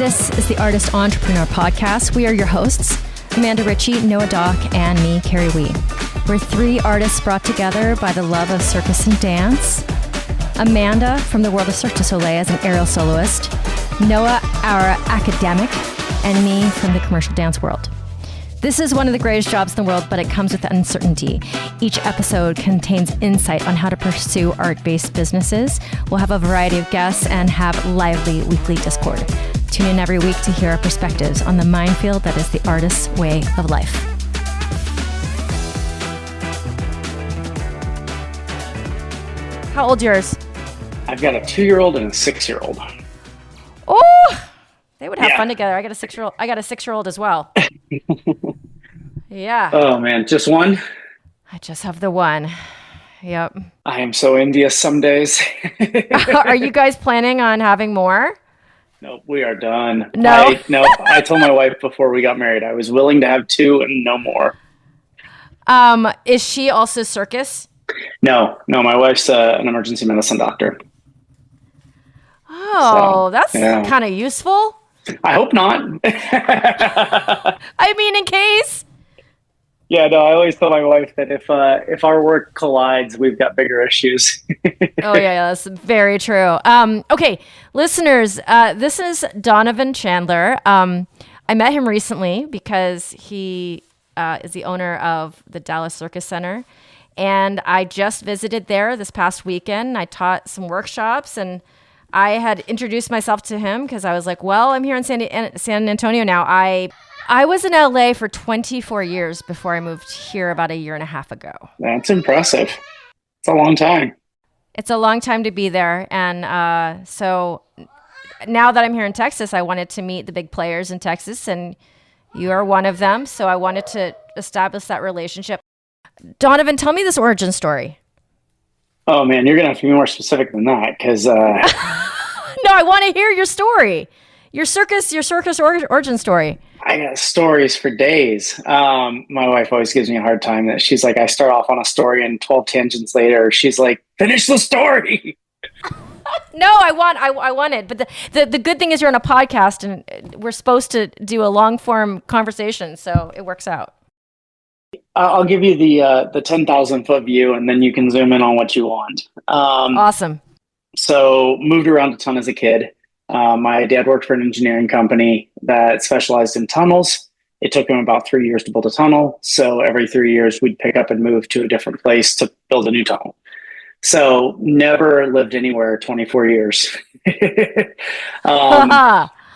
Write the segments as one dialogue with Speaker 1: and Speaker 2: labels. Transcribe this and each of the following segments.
Speaker 1: This is the Artist Entrepreneur Podcast. We are your hosts, Amanda Ritchie, Noah Dock, and me, Carrie Wee. We're three artists brought together by the love of circus and dance. Amanda from the world of Cirque du Soleil as an aerial soloist. Noah, our academic, and me from the commercial dance world. This is one of the greatest jobs in the world, but it comes with uncertainty. Each episode contains insight on how to pursue art-based businesses. We'll have a variety of guests and have lively weekly Discord. Tune in every week to hear our perspectives on the minefield that is the artist's way of life. How old's yours?
Speaker 2: I've got a 2-year-old and a 6-year-old.
Speaker 1: Oh, they would have fun together. I got a 6-year-old. I got a 6-year-old as well. Yeah.
Speaker 2: Oh man, just one?
Speaker 1: I just have the one. Yep.
Speaker 2: I am so envious some days.
Speaker 1: Are you guys planning on having more?
Speaker 2: Nope, we are done.
Speaker 1: No?
Speaker 2: I told my wife before we got married, I was willing to have 2 and no more.
Speaker 1: Is she also circus?
Speaker 2: No, my wife's an emergency medicine doctor.
Speaker 1: Oh, so, that's kind of useful.
Speaker 2: I hope not.
Speaker 1: I mean, in case.
Speaker 2: Yeah, no, I always tell my wife that if our work collides, we've got bigger issues.
Speaker 1: Oh, yeah, that's very true. Okay, listeners, this is Donovan Chandler. I met him recently because he is the owner of the Dallas Circus Center. And I just visited there this past weekend. I taught some workshops, and I had introduced myself to him because I was like, well, I'm here in San Antonio now. I was in LA for 24 years before I moved here about a year and a half ago.
Speaker 2: That's impressive. It's a long time.
Speaker 1: It's a long time to be there. And so now that I'm here in Texas, I wanted to meet the big players in Texas, and you are one of them. So I wanted to establish that relationship. Donovan, tell me this origin story.
Speaker 2: Oh, man, you're going to have to be more specific than that because...
Speaker 1: No, I want to hear your story. Your circus origin story.
Speaker 2: I got stories for days. My wife always gives me a hard time that she's like, I start off on a story and 12 tangents later, she's like, finish the story.
Speaker 1: No, I want it. But the good thing is you're on a podcast and we're supposed to do a long form conversation. So it works out.
Speaker 2: I'll give you the 10,000 foot view and then you can zoom in on what you want.
Speaker 1: Awesome.
Speaker 2: So moved around a ton as a kid. My dad worked for an engineering company that specialized in tunnels. It took him about 3 years to build a tunnel. So every 3 years we'd pick up and move to a different place to build a new tunnel. So never lived anywhere 24 years. I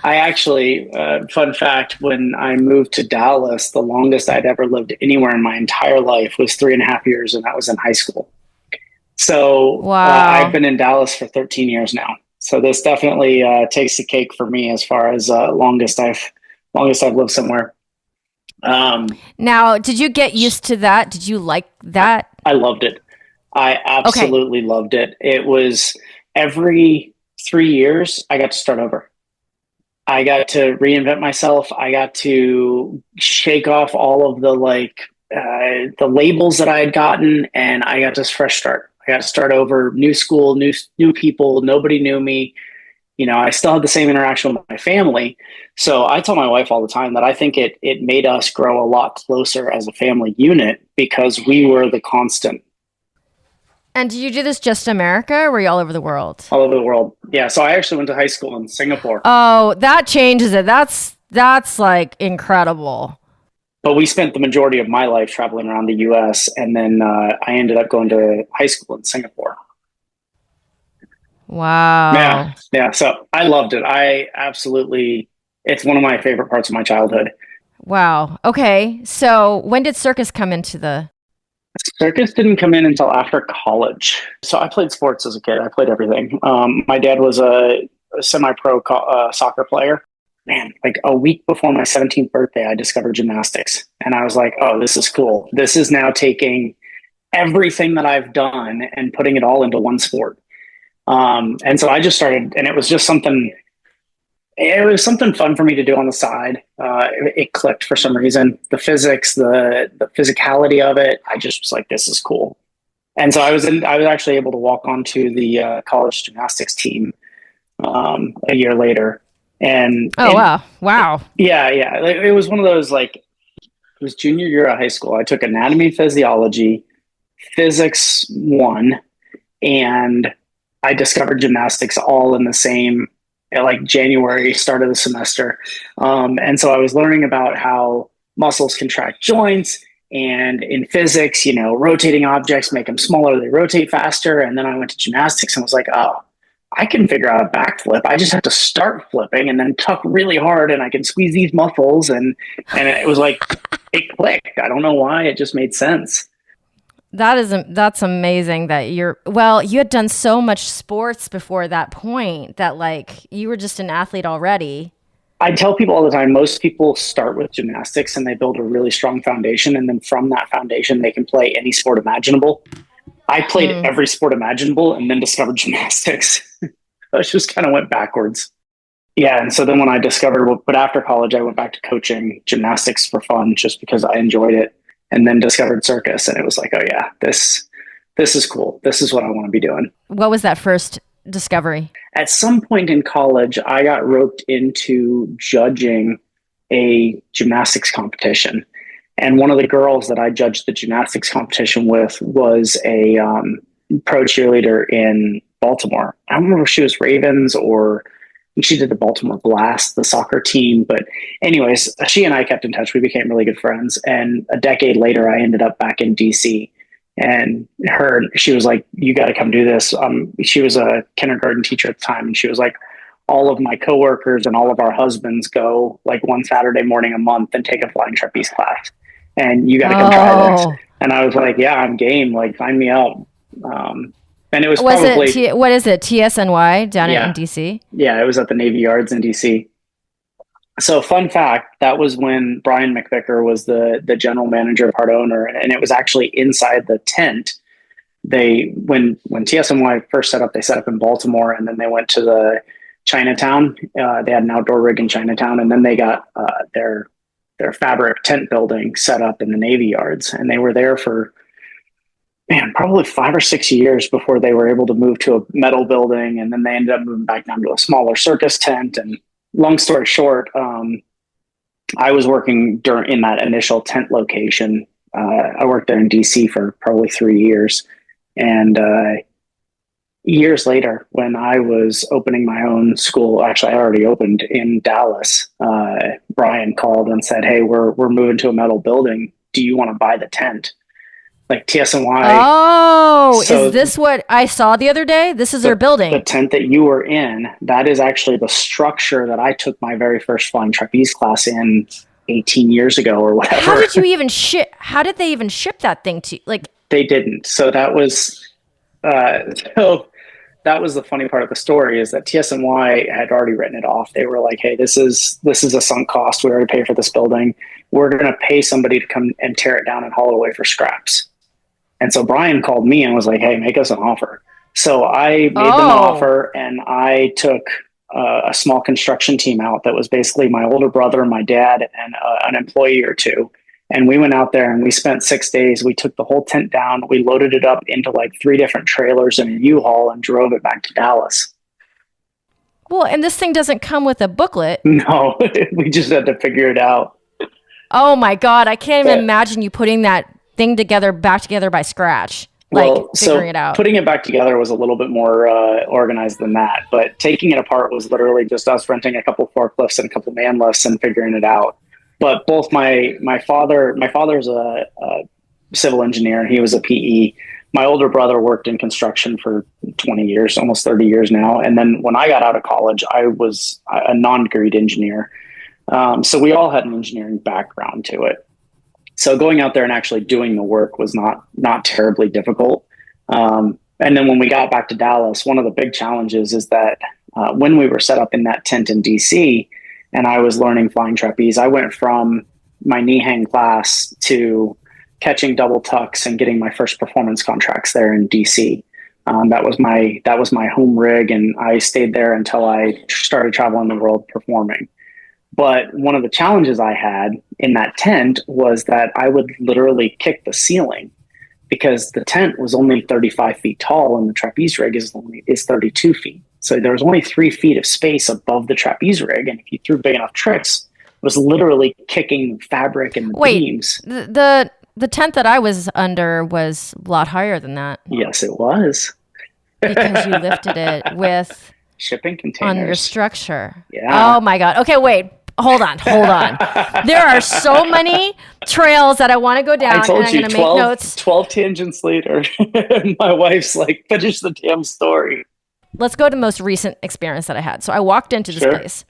Speaker 2: actually, fun fact, when I moved to Dallas, the longest I'd ever lived anywhere in my entire life was 3.5 years, and that was in high school. So I've been in Dallas for 13 years now. So this definitely takes the cake for me as far as longest I've lived somewhere.
Speaker 1: Now, did you get used to that? Did you like that?
Speaker 2: I loved it. I absolutely loved it. It was every 3 years I got to start over. I got to reinvent myself. I got to shake off all of the the labels that I had gotten, and I got this fresh start. I got to start over, new school, new people. Nobody knew me. You know, I still had the same interaction with my family. So I tell my wife all the time that I think it made us grow a lot closer as a family unit because we were the constant.
Speaker 1: And did you do this just in America, or were you all over the world?
Speaker 2: All over the world. Yeah. So I actually went to high school in Singapore.
Speaker 1: Oh, that changes it. That's like incredible.
Speaker 2: But we spent the majority of my life traveling around the U.S. And then I ended up going to high school in Singapore.
Speaker 1: Wow.
Speaker 2: Yeah. So I loved it. It's one of my favorite parts of my childhood.
Speaker 1: Wow. Okay. So when did circus come into the...
Speaker 2: Circus didn't come in until after college. So I played sports as a kid. I played everything. My dad was a semi-pro soccer player. Man, like a week before my 17th birthday, I discovered gymnastics. And I was like, oh, this is cool. This is now taking everything that I've done and putting it all into one sport. And so I just started, and it was something fun for me to do on the side. It clicked for some reason. The physics, the physicality of it, I just was like, this is cool. And so I was actually able to walk onto the college gymnastics team a year later.
Speaker 1: Oh, wow. Wow.
Speaker 2: Yeah. Like, it was one of those, like, it was junior year of high school. I took anatomy, physiology, physics one, and I discovered gymnastics all in the same, like, January, start of the semester. And so I was learning about how muscles contract joints, and in physics, rotating objects make them smaller, they rotate faster. And then I went to gymnastics and was like, oh, I can figure out a backflip. I just have to start flipping and then tuck really hard, and I can squeeze these muscles. And it was like, it clicked. I don't know why. It just made sense.
Speaker 1: That's amazing that you had done so much sports before that point that, like, you were just an athlete already.
Speaker 2: I tell people all the time, most people start with gymnastics and they build a really strong foundation. And then from that foundation, they can play any sport imaginable. I played every sport imaginable and then discovered gymnastics. I just kind of went backwards. Yeah. And so then when I discovered, but after college, I went back to coaching gymnastics for fun just because I enjoyed it, and then discovered circus. And it was like, oh yeah, this is cool. This is what I want to be doing.
Speaker 1: What was that first discovery?
Speaker 2: At some point in college, I got roped into judging a gymnastics competition. And one of the girls that I judged the gymnastics competition with was a pro cheerleader in Baltimore. I don't remember if she was Ravens or she did the Baltimore Blast, the soccer team. But anyways, she and I kept in touch. We became really good friends. And a decade later, I ended up back in DC. And she was like, you got to come do this. She was a kindergarten teacher at the time. And she was like, all of my coworkers and all of our husbands go like one Saturday morning a month and take a flying trapeze class. And you got to come try this. And I was like, yeah, I'm game. Like, sign me up. And it was
Speaker 1: what is it? TSNY down in DC?
Speaker 2: Yeah, it was at the Navy Yards in DC. So fun fact, that was when Brian McVicker was the general manager, part owner, and it was actually inside the tent. When TSNY first set up, they set up in Baltimore, and then they went to the Chinatown. They had an outdoor rig in Chinatown, and then they got their fabric tent building set up in the Navy Yards, and they were there for probably 5 or 6 years before they were able to move to a metal building, and then they ended up moving back down to a smaller circus tent. And long story short, I was working in that initial tent location. I worked there in DC for probably 3 years. And years later, when I was opening my own school, actually I already opened in Dallas, Brian called and said, hey, we're moving to a metal building. Do you want to buy the tent? Like TSNY.
Speaker 1: Oh, so is this what I saw the other day? This is their building.
Speaker 2: The tent that you were in, that is actually the structure that I took my very first flying trapeze class in 18 years ago or whatever.
Speaker 1: How did they even ship that thing to you? Like,
Speaker 2: they didn't. So that was the funny part of the story, is that TSNY had already written it off. They were like, hey, this is a sunk cost. We already paid for this building. We're going to pay somebody to come and tear it down and haul it away for scraps. And so Brian called me and was like, hey, make us an offer. So I made them an offer, and I took a small construction team out that was basically my older brother, my dad, and an employee or two. And we went out there and we spent 6 days. We took the whole tent down. We loaded it up into like 3 different trailers and a U-Haul and drove it back to Dallas.
Speaker 1: Well, and this thing doesn't come with a booklet.
Speaker 2: No, we just had to figure it out.
Speaker 1: Oh my God. I can't even imagine you putting that thing back together by scratch. Figuring it out. Putting
Speaker 2: it back together was a little bit more organized than that, but taking it apart was literally just us renting a couple forklifts and a couple man lifts and figuring it out. But both my father's a civil engineer, and he was a PE. My older brother worked in construction for 20 years, almost 30 years now. And then when I got out of college, I was a non-degreed engineer. So we all had an engineering background to it. So going out there and actually doing the work was not terribly difficult. And then when we got back to Dallas, one of the big challenges is that when we were set up in that tent in DC and I was learning flying trapeze, I went from my knee hang class to catching double tucks and getting my first performance contracts there in DC. That was my home rig, and I stayed there until I started traveling the world performing. But one of the challenges I had in that tent was that I would literally kick the ceiling, because the tent was only 35 feet tall and the trapeze rig is 32 feet. So there was only 3 feet of space above the trapeze rig. And if you threw big enough tricks, it was literally kicking fabric and the beams.
Speaker 1: The tent that I was under was a lot higher than that.
Speaker 2: Yes, it was.
Speaker 1: Because you lifted it with
Speaker 2: shipping containers
Speaker 1: on your structure.
Speaker 2: Yeah.
Speaker 1: Oh my God. Okay, wait. Hold on. There are so many trails that I want to go down.
Speaker 2: I told
Speaker 1: and
Speaker 2: you,
Speaker 1: I'm going to make notes.
Speaker 2: 12 tangents later, my wife's like, finish the damn story.
Speaker 1: Let's go to the most recent experience that I had. So I walked into this place.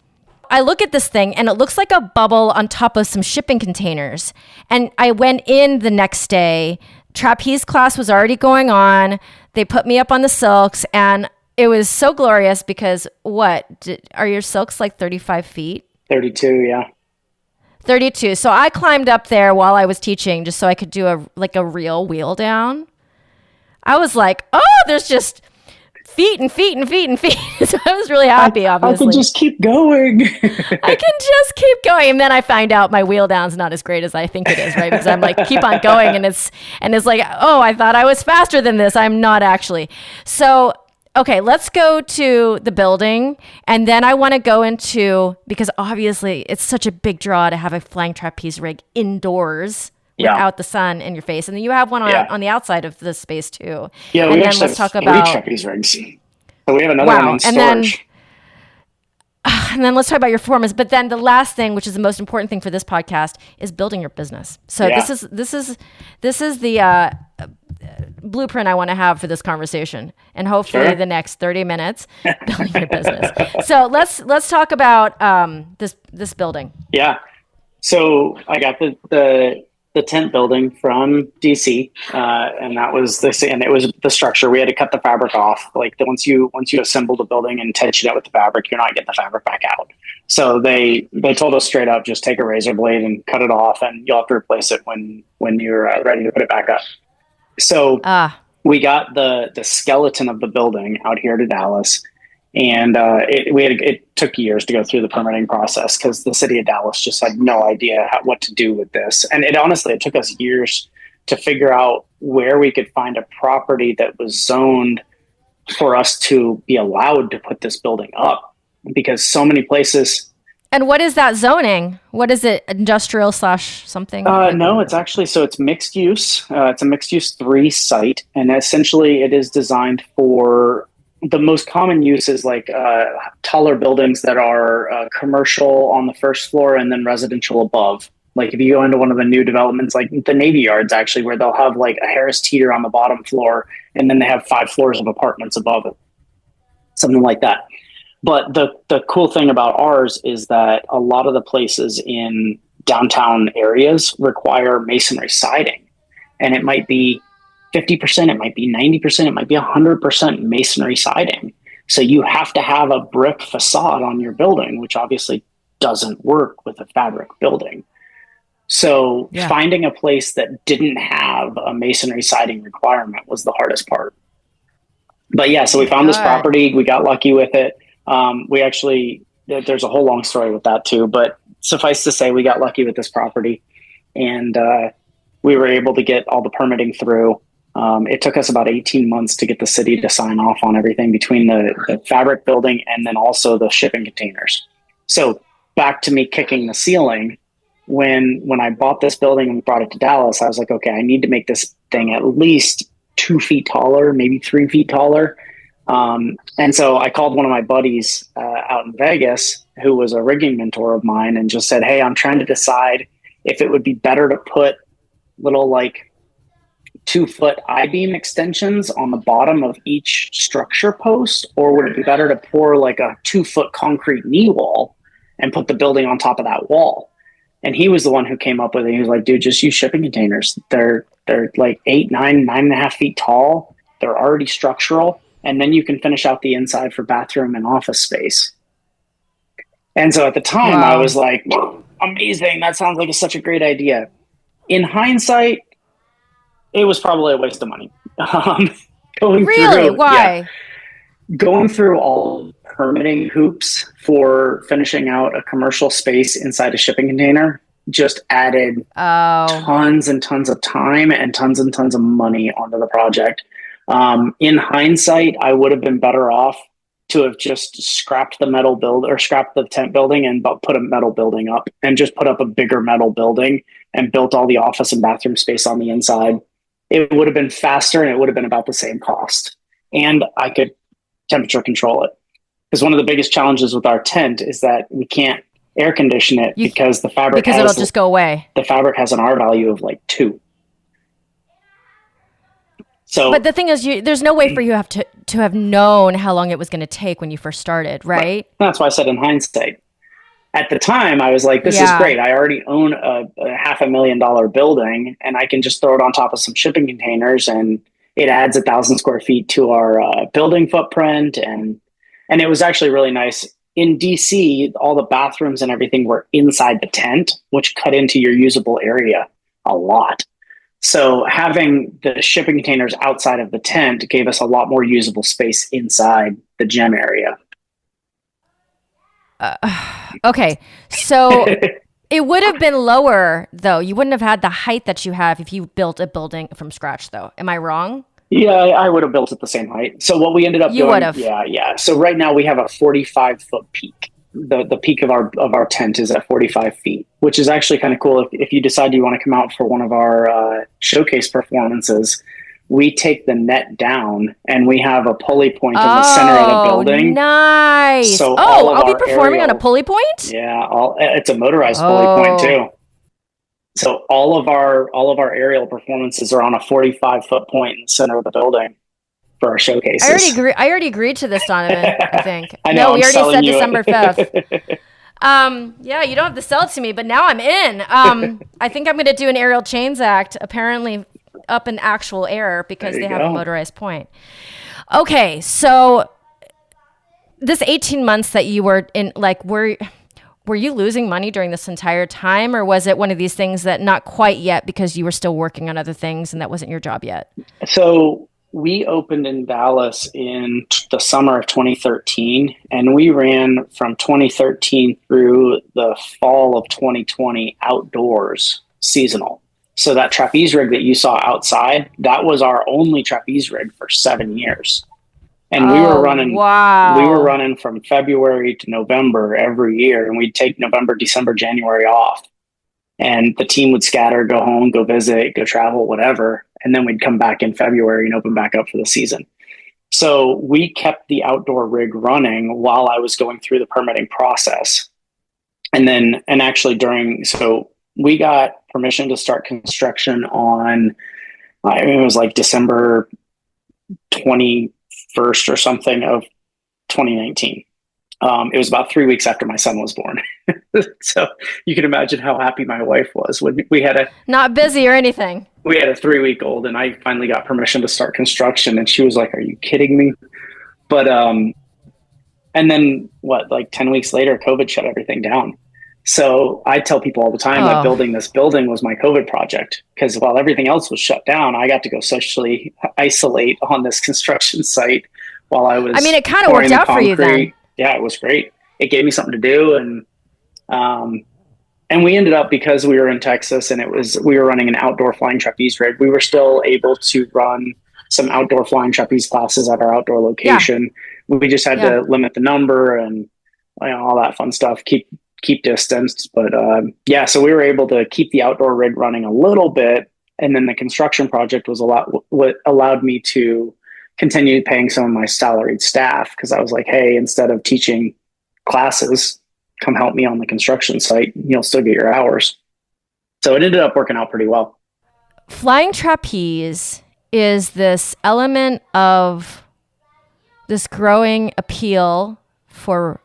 Speaker 1: I look at this thing and it looks like a bubble on top of some shipping containers. And I went in the next day. Trapeze class was already going on. They put me up on the silks and it was so glorious because are your silks like 35 feet?
Speaker 2: 32, yeah.
Speaker 1: 32. So I climbed up there while I was teaching just so I could do a real wheel down. I was like, oh, there's just feet and feet and feet and feet. So I was really happy, obviously.
Speaker 2: I can just keep going.
Speaker 1: I can just keep going. And then I find out my wheel down's not as great as I think it is, right? Because I'm like, keep on going. And it's like, oh, I thought I was faster than this. I'm not actually. So, okay, let's go to the building. And then I want to go into, because obviously it's such a big draw to have a flying trapeze rig indoors. Without the sun in your face. And then you have one on the outside of the space too.
Speaker 2: Yeah,
Speaker 1: and
Speaker 2: we
Speaker 1: then
Speaker 2: actually
Speaker 1: let's talk
Speaker 2: have
Speaker 1: about
Speaker 2: 3 trapeze rigs. So we have another one in storage.
Speaker 1: And then let's talk about your performance. But then the last thing, which is the most important thing for this podcast, is building your business. So this is the blueprint I want to have for this conversation. And hopefully the next 30 minutes, building your business. So let's talk about this building.
Speaker 2: Yeah. So I got the tent building from DC, and that was and it was the structure. We had to cut the fabric off. Like once you assemble the building and tension it with the fabric, you're not getting the fabric back out. So they told us straight up, just take a razor blade and cut it off, and you'll have to replace it when you're ready to put it back up. So we got the skeleton of the building out here to Dallas. And it took years to go through the permitting process because the city of Dallas just had no idea what to do with this. And it took us years to figure out where we could find a property that was zoned for us to be allowed to put this building up, because so many places.
Speaker 1: And what is that zoning? What is it? Industrial / something?
Speaker 2: No, it's actually, so it's mixed use. It's a mixed use 3 site. And essentially it is designed for, the most common use is like taller buildings that are commercial on the first floor and then residential above. Like if you go into one of the new developments, like the Navy Yards, actually, where they'll have like a Harris Teeter on the bottom floor, and then they have 5 floors of apartments above it, something like that. But the cool thing about ours is that a lot of the places in downtown areas require masonry siding, and it might be 50%, it might be 90%, it might be 100% masonry siding. So you have to have a brick facade on your building, which obviously doesn't work with a fabric building. So finding a place that didn't have a masonry siding requirement was the hardest part. But yeah, so we found this property. We got lucky with it. We actually, there's a whole long story with that too, but suffice to say, we got lucky with this property, and we were able to get all the permitting through. It took us about 18 months to get the city to sign off on everything between the fabric building and then also the shipping containers. So back to me kicking the ceiling. When I bought this building and brought it to Dallas, I was like, okay, I need to make this thing at least 2 feet taller, maybe 3 feet taller. And so I called one of my buddies out in Vegas, who was a rigging mentor of mine, and just said, hey, I'm trying to decide if it would be better to put little like 2-foot I-beam extensions on the bottom of each structure post, or would it be better to pour like a 2-foot concrete knee wall and put the building on top of that wall? And he was the one who came up with it. He was like, dude, just use shipping containers. They're like 8, 9, 9.5 feet tall. They're already structural. And then you can finish out the inside for bathroom and office space. And so at the time I was like, amazing. That sounds like such a great idea. In hindsight, it was probably a waste of money.
Speaker 1: Really? Why?
Speaker 2: Going through all permitting hoops for finishing out a commercial space inside a shipping container just added tons and tons of time and tons of money onto the project. In hindsight, I would have been better off to have just scrapped the metal build or scrapped the tent building and put a metal building up and just put up a bigger metal building and built all the office and bathroom space on the inside. It would have been faster and it would have been about the same cost. And I could temperature control it. Because one of the biggest challenges with our tent is that we can't air condition it because the fabric
Speaker 1: it'll just go away.
Speaker 2: The fabric has an R value of like 2. So,
Speaker 1: but the thing is, there's no way for you to have known how long it was going to take when you first started, right?
Speaker 2: That's why I said in hindsight. At the time, I was like, this is great. I already own a $500,000 building, and I can just throw it on top of some shipping containers, and it adds 1,000 square feet to our building footprint. And it was actually really nice. In DC, all the bathrooms and everything were inside the tent, which cut into your usable area a lot. So having the shipping containers outside of the tent gave us a lot more usable space inside the gym area.
Speaker 1: Okay. So it would have been lower, though. You wouldn't have had the height that you have if you built a building from scratch, though. Am I wrong?
Speaker 2: Yeah, I would have built it the same height. So what we ended up doing... You would have. Yeah. So right now we have a 45-foot peak. The peak of our tent is at 45 feet, which is actually kind of cool. If you decide you want to come out for one of our showcase performances, we take the net down and we have a pulley point in the center of the building.
Speaker 1: Nice. So I'll be performing on a pulley point?
Speaker 2: Yeah, it's a motorized pulley point too. So all of our aerial performances are on a 45-foot point in the center of the building for our showcases.
Speaker 1: I already agreed to this, Donovan, I think.
Speaker 2: I know,
Speaker 1: we already said December 5th. Yeah, you don't have to sell it to me, but now I'm in. I think I'm going to do an aerial chains act, apparently up in actual air because they have a motorized point. Okay, so this 18 months that you were in, like, were you losing money during this entire time, or was it one of these things that not quite yet because you were still working on other things and that wasn't your job yet?
Speaker 2: So we opened in Dallas in the summer of 2013, and we ran from 2013 through the fall of 2020 outdoors seasonal. So that trapeze rig that you saw outside, that was our only trapeze rig for 7 years. And we were running from February to November every year, and we'd take November, December, January off. And the team would scatter, go home, go visit, go travel, whatever. And then we'd come back in February and open back up for the season. So we kept the outdoor rig running while I was going through the permitting process. So we got permission to start construction on, it was like December 21st or something of 2019. It was about 3 weeks after my son was born. So you can imagine how happy my wife was when we had
Speaker 1: not busy or anything.
Speaker 2: We had a 3-week-old, and I finally got permission to start construction, and she was like, "Are you kidding me?" But and then like 10 weeks later, COVID shut everything down. So I tell people all the time that building this building was my COVID project, because while everything else was shut down, I got to go socially isolate on this construction site while I was.
Speaker 1: I mean, it kind of worked out for you then.
Speaker 2: Yeah, it was great. It gave me something to do, and we ended up, because we were in Texas and we were running an outdoor flying trapeze rig, we were still able to run some outdoor flying trapeze classes at our outdoor location. Yeah. We just had to limit the number and all that fun stuff, keep distance. But so we were able to keep the outdoor rig running a little bit. And then the construction project was what allowed me to continue paying some of my salaried staff, because I was like, hey, instead of teaching classes, come help me on the construction site. You'll still get your hours. So it ended up working out pretty well.
Speaker 1: Flying trapeze is this element of this growing appeal for,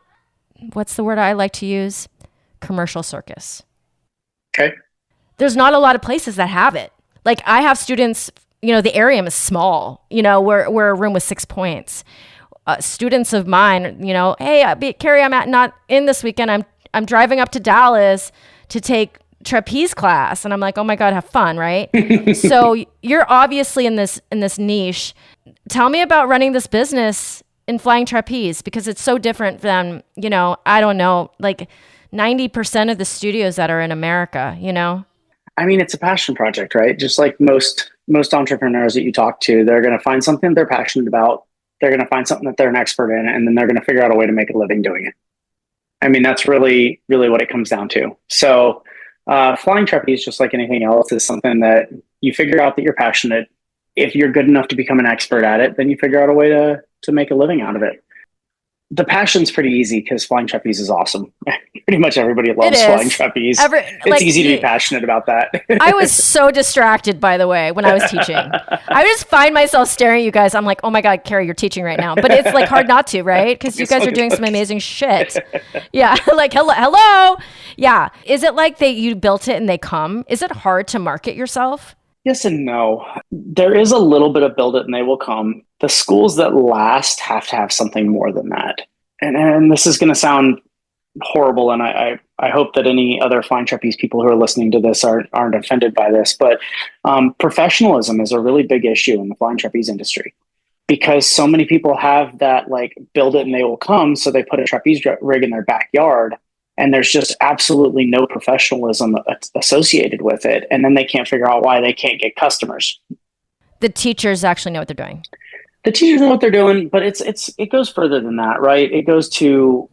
Speaker 1: what's the word I like to use? Commercial circus.
Speaker 2: Okay.
Speaker 1: There's not a lot of places that have it. Like, I have students, the area is small, we're a room with 6 points. Students of mine, hey, Carrie, I'm not in this weekend. I'm driving up to Dallas to take trapeze class. And I'm like, oh my God, have fun, right? So you're obviously in this niche. Tell me about running this business in flying trapeze, because it's so different than, I don't know, like 90% of the studios that are in America,
Speaker 2: I mean, it's a passion project, right? Just like most entrepreneurs that you talk to, they're going to find something they're passionate about. they're going to find something that they're an expert in, and then they're going to figure out a way to make a living doing it. I mean, that's really, really what it comes down to. So flying trapeze, just like anything else, is something that you figure out that you're passionate. If you're good enough to become an expert at it, then you figure out a way to make a living out of it. The passion's pretty easy because flying trapeze is awesome. Pretty much everybody loves flying trapeze. It's easy to be passionate about that.
Speaker 1: I was so distracted, by the way, when I was teaching. I just find myself staring at you guys. I'm like, oh my God, Carrie, you're teaching right now. But it's like hard not to, right? Because you guys are doing some amazing shit. Yeah. Like, hello. Yeah. Is it like you built it and they come? Is it hard to market yourself?
Speaker 2: Yes and no. There is a little bit of build it and they will come. The schools that last have to have something more than that. And this is going to sound horrible, and I hope that any other flying trapeze people who are listening to this aren't offended by this, but professionalism is a really big issue in the flying trapeze industry because so many people have that like build it and they will come. So they put a trapeze rig in their backyard and there's just absolutely no professionalism associated with it. And then they can't figure out why they can't get customers. The
Speaker 1: teachers actually know what they're doing.
Speaker 2: The teachers know what they're doing, but it goes further than that, right? It goes to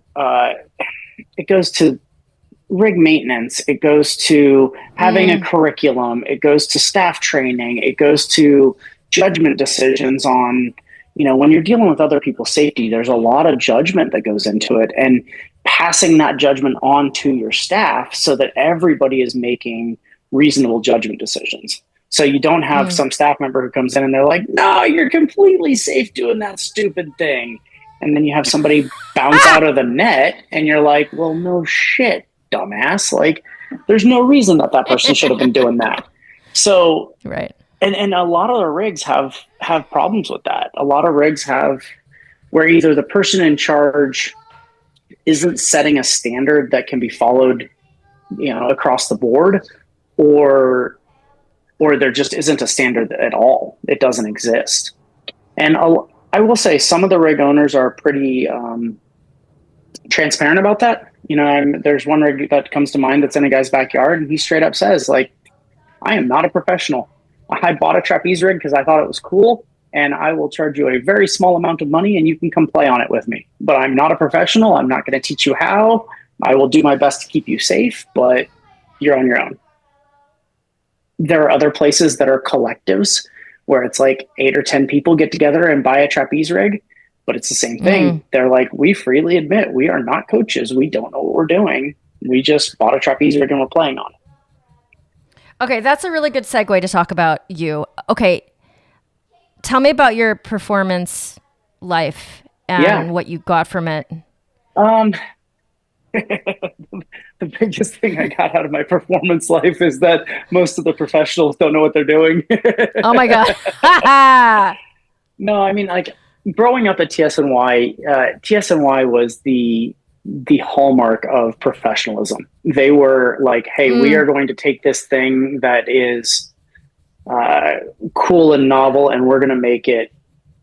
Speaker 2: rig maintenance. It goes to having a curriculum. It goes to staff training. It goes to judgment decisions on, when you're dealing with other people's safety, there's a lot of judgment that goes into it, and passing that judgment on to your staff so that everybody is making reasonable judgment decisions. So you don't have some staff member who comes in and they're like, no, you're completely safe doing that stupid thing. And then you have somebody bounce out of the net and you're like, well, no shit, dumbass. Like, there's no reason that person should have been doing that. So,
Speaker 1: right.
Speaker 2: And a lot of the rigs have problems with that. A lot of rigs have where either the person in charge isn't setting a standard that can be followed, across the board, or there just isn't a standard at all. It doesn't exist. And I will say some of the rig owners are pretty transparent about that. There's one rig that comes to mind that's in a guy's backyard, and he straight up says, like, I am not a professional. I bought a trapeze rig because I thought it was cool, and I will charge you a very small amount of money and you can come play on it with me. But I'm not a professional. I'm not going to teach you how. I will do my best to keep you safe, but you're on your own. There are other places that are collectives where it's like 8 or 10 people get together and buy a trapeze rig, but it's the same thing. They're like, we freely admit we are not coaches. We don't know what we're doing. We just bought a trapeze rig and we're playing on it.
Speaker 1: Okay, that's a really good segue to talk about you. Okay, tell me about your performance life and what you got from it.
Speaker 2: The biggest thing I got out of my performance life is that most of the professionals don't know what they're doing.
Speaker 1: Oh my God.
Speaker 2: No, I mean, like growing up at TSNY, TSNY was the hallmark of professionalism. They were like, hey, we are going to take this thing that is cool and novel, and we're going to make it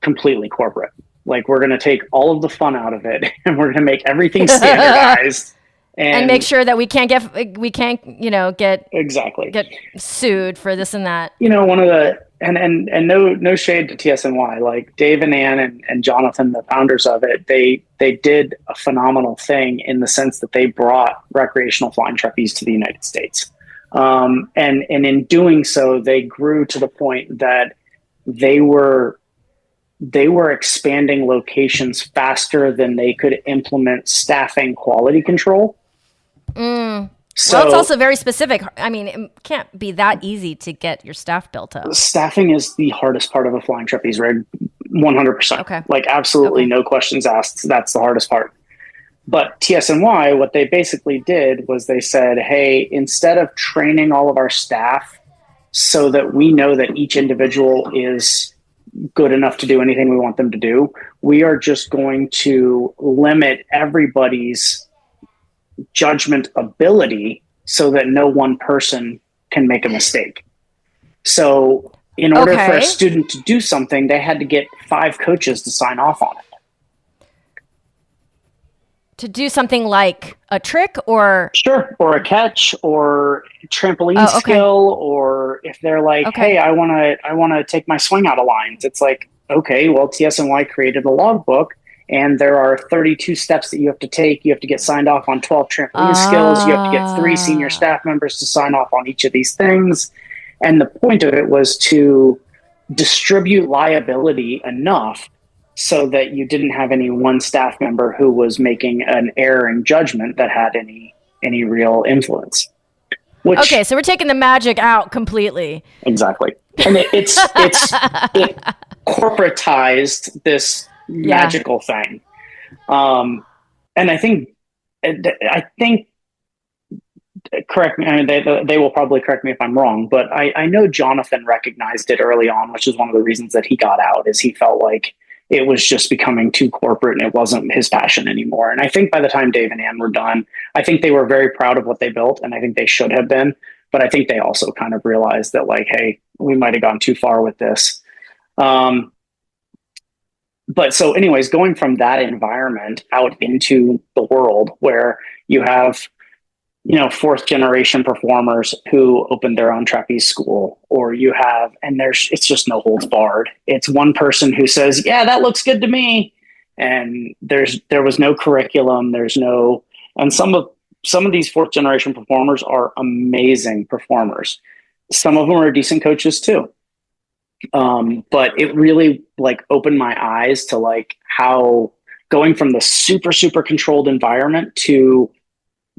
Speaker 2: completely corporate. Like, we're going to take all of the fun out of it, and we're going to make everything standardized. And
Speaker 1: make sure that we can't get
Speaker 2: exactly
Speaker 1: get sued for this and that.
Speaker 2: One of the and no shade to TSNY, like Dave and Ann and Jonathan, the founders of it, they did a phenomenal thing in the sense that they brought recreational flying trapeze to the United States. And in doing so, they grew to the point that they were expanding locations faster than they could implement staffing quality control. So,
Speaker 1: well, it's also very specific. I mean, it can't be that easy to get your staff built up.
Speaker 2: Staffing is the hardest part of a flying trapeze rig, 100%.
Speaker 1: Okay.
Speaker 2: Like, absolutely no questions asked. That's the hardest part. But TSNY, what they basically did was they said, hey, instead of training all of our staff so that we know that each individual is good enough to do anything we want them to do, we are just going to limit everybody's judgment ability so that no one person can make a mistake. So in order for a student to do something, they had to get 5 coaches to sign off on it.
Speaker 1: To do something like a trick or?
Speaker 2: Sure. Or a catch or trampoline skill, or if they're like, hey, I want to take my swing out of lines. It's like, okay, well, TSNY created a logbook, and there are 32 steps that you have to take. You have to get signed off on 12 trampoline skills. You have to get 3 senior
Speaker 1: Ah.
Speaker 2: staff members to sign off on each of these things. And the point of it was to distribute liability enough so that you didn't have any one staff member who was making an error in judgment that had any real influence. Which,
Speaker 1: Okay, so we're taking the magic out completely.
Speaker 2: exactly. And it corporatized this magical thing. And I think correct me. I mean, they will probably correct me if I'm wrong, but I know Jonathan recognized it early on, which is one of the reasons that he got out. Is he felt like it was just becoming too corporate and it wasn't his passion anymore. And I think by the time Dave and Ann were done, I think they were very proud of what they built, and I think they should have been. But I think they also kind of realized that, like, hey, we might have gone too far with this. But so anyways, going from that environment out into the world where you have, fourth generation performers who opened their own trapeze school, or you have, and it's just no holds barred. It's one person who says, yeah, that looks good to me. And there was no curriculum. And some of these fourth generation performers are amazing performers. Some of them are decent coaches too. But it really opened my eyes to how going from the super, super controlled environment to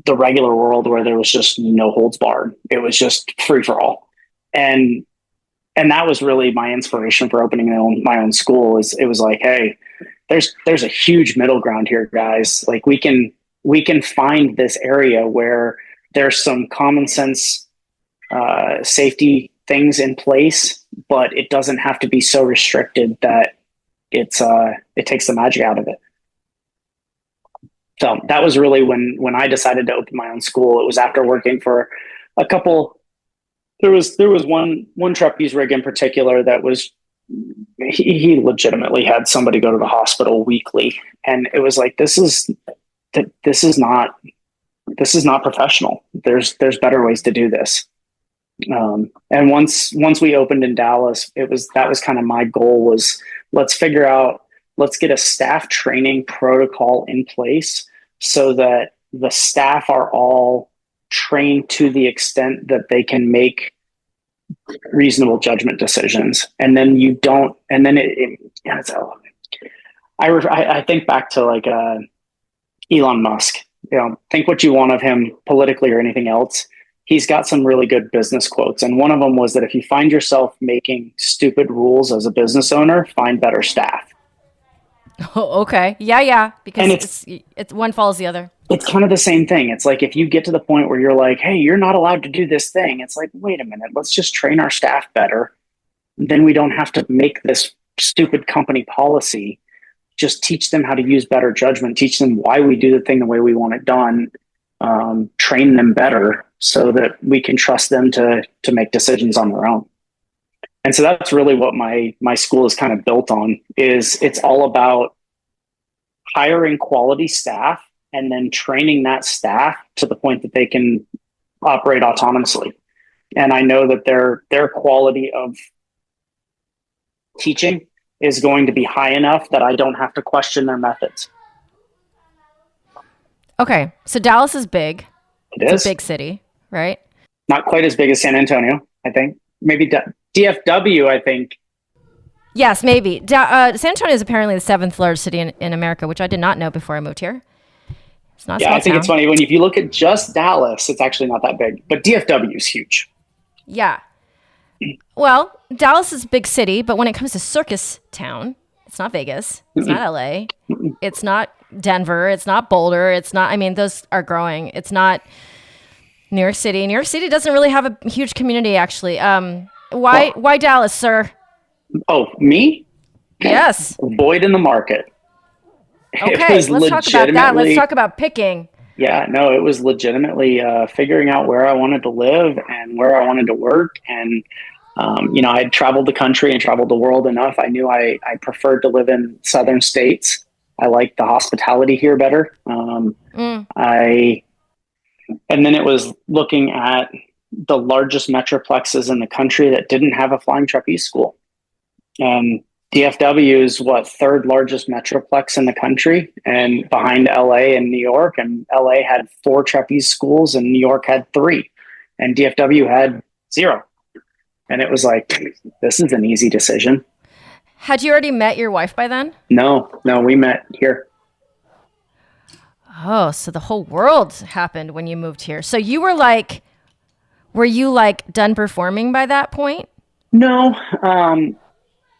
Speaker 2: the regular world where there was just no holds barred. It was just free for all. And that was really my inspiration for opening my own school. It was like, hey, there's a huge middle ground here, guys. Like we can find this area where there's some common sense, safety things in place, but it doesn't have to be so restricted that it takes the magic out of it. So that was really when I decided to open my own school. It was after working for a couple. There was one trapeze rig in particular that was, he legitimately had somebody go to the hospital weekly, and it was like, this is not professional. There's better ways to do this. And once we opened in Dallas, that was kind of my goal was, let's get a staff training protocol in place so that the staff are all trained to the extent that they can make reasonable judgment decisions. And then I think back to Elon Musk, think what you want of him politically or anything else. He's got some really good business quotes. And one of them was that if you find yourself making stupid rules as a business owner, find better staff.
Speaker 1: Oh, okay. Yeah. Because it's one follows the other.
Speaker 2: It's kind of the same thing. It's like, if you get to the point where you're like, hey, you're not allowed to do this thing. It's like, wait a minute, let's just train our staff better. Then we don't have to make this stupid company policy. Just teach them how to use better judgment, teach them why we do the thing the way we want it done, train them better so that we can trust them to make decisions on their own. And so that's really what my school is kind of built on. It's all about hiring quality staff and then training that staff to the point that they can operate autonomously. And I know that their quality of teaching is going to be high enough that I don't have to question their methods.
Speaker 1: Okay, so Dallas is big.
Speaker 2: It's
Speaker 1: a big city, right?
Speaker 2: Not quite as big as San Antonio, I think. Maybe DFW, I think.
Speaker 1: Yes, maybe. San Antonio is apparently the 7th largest city in America, which I did not know before I moved here. It's not.
Speaker 2: Yeah, I think it's funny if you look at just Dallas, it's actually not that big, but DFW is huge.
Speaker 1: Yeah. Well, Dallas is a big city, but when it comes to circus town, it's not Vegas. It's not LA. It's not Denver. It's not Boulder. It's not, I mean, those are growing. It's not New York City. New York City doesn't really have a huge community, actually. Why Dallas, sir?
Speaker 2: Oh, me?
Speaker 1: Yes.
Speaker 2: Void in the market.
Speaker 1: Okay, let's talk about that. Let's talk about picking.
Speaker 2: Yeah, no, it was legitimately figuring out where I wanted to live and where I wanted to work. And, I had traveled the country and traveled the world enough. I knew I preferred to live in southern states. I liked the hospitality here better. And then it was looking at the largest metroplexes in the country that didn't have a flying trapeze school. And DFW is third largest metroplex in the country, and behind LA and New York. And LA had 4 trapeze schools, and New York had 3, and DFW had 0. And it was like, this is an easy decision.
Speaker 1: Had you already met your wife by then?
Speaker 2: No, we met here.
Speaker 1: Oh, so the whole world happened when you moved here. So you were you done performing by that point?
Speaker 2: No,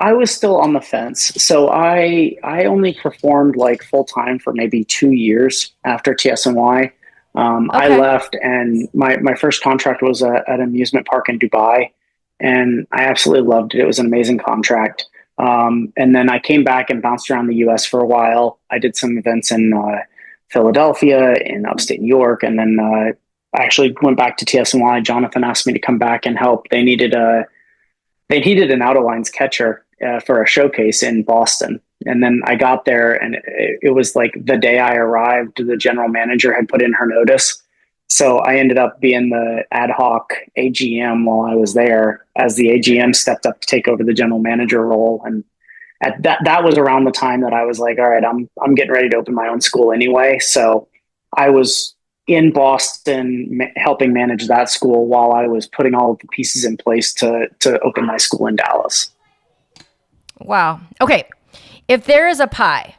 Speaker 2: I was still on the fence. So I only performed like full time for maybe 2 years after TSNY.
Speaker 1: Okay.
Speaker 2: I left, and my first contract was at an amusement park in Dubai, and I absolutely loved it. It was an amazing contract. And then I came back and bounced around the US for a while. I did some events in Philadelphia, in upstate New York, and then I actually went back to TSNY. Jonathan asked me to come back and help. They needed an out of lines catcher for a showcase in Boston. And then I got there, and it was like the day I arrived, the general manager had put in her notice. So I ended up being the ad hoc AGM while I was there, as the AGM stepped up to take over the general manager role. And at that was around the time that I was like, all right, I'm getting ready to open my own school anyway. So I was in Boston helping manage that school while I was putting all of the pieces in place to open my school in Dallas.
Speaker 1: Wow. Okay. If there is a pie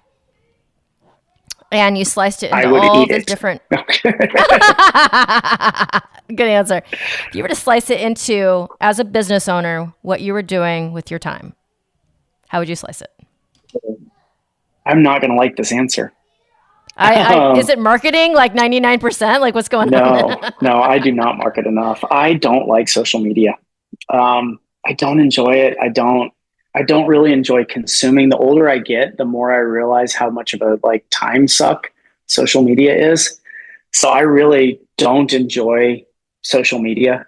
Speaker 1: and you sliced it into all these different... Good answer. If you were to slice it into, as a business owner, what you were doing with your time, how would you slice it?
Speaker 2: I'm not going to like this answer.
Speaker 1: Is it marketing like 99%? Like, what's going on?
Speaker 2: No, I do not market enough. I don't like social media. I don't enjoy it. I don't really enjoy consuming. The older I get, the more I realize how much of a time suck social media is. So I really don't enjoy social media,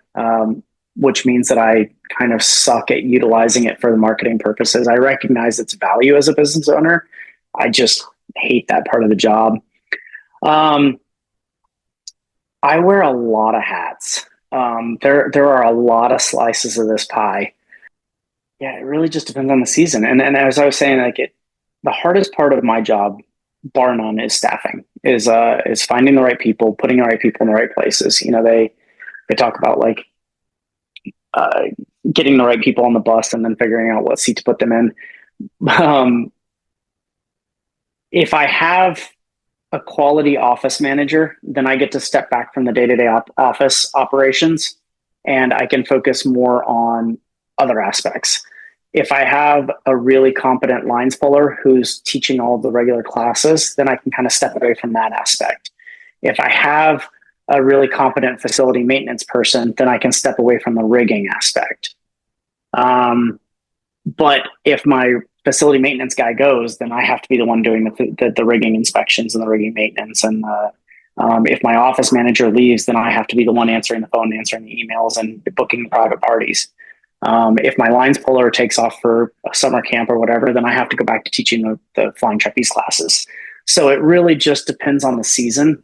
Speaker 2: which means that I kind of suck at utilizing it for the marketing purposes. I recognize its value as a business owner. I just hate that part of the job. I wear a lot of hats. There are a lot of slices of this pie. Yeah, it really just depends on the season. And as I was saying, the hardest part of my job, bar none, is staffing. Is finding the right people, putting the right people in the right places. You know, they talk about getting the right people on the bus and then figuring out what seat to put them in. If I have a quality office manager, then I get to step back from the day-to-day office operations, and I can focus more on other aspects. If I have a really competent lines puller who's teaching all of the regular classes, then I can kind of step away from that aspect. If I have a really competent facility maintenance person, then I can step away from the rigging aspect. But if my facility maintenance guy goes, then I have to be the one doing the rigging inspections and the rigging maintenance. And if my office manager leaves, then I have to be the one answering the phone, answering the emails, and booking private parties. If my lines puller takes off for a summer camp or whatever, then I have to go back to teaching the flying trapeze classes. So it really just depends on the season.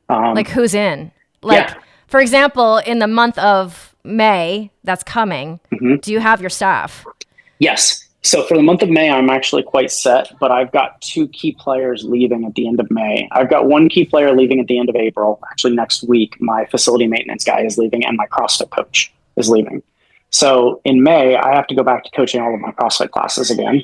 Speaker 1: Like who's in? For example, in the month of May that's coming, do you have your staff?
Speaker 2: Yes. So for the month of May, I'm actually quite set, but I've got 2 key players leaving at the end of May. I've got 1 key player leaving at the end of April. Actually, next week, my facility maintenance guy is leaving and my CrossFit coach is leaving. So in May, I have to go back to coaching all of my CrossFit classes again.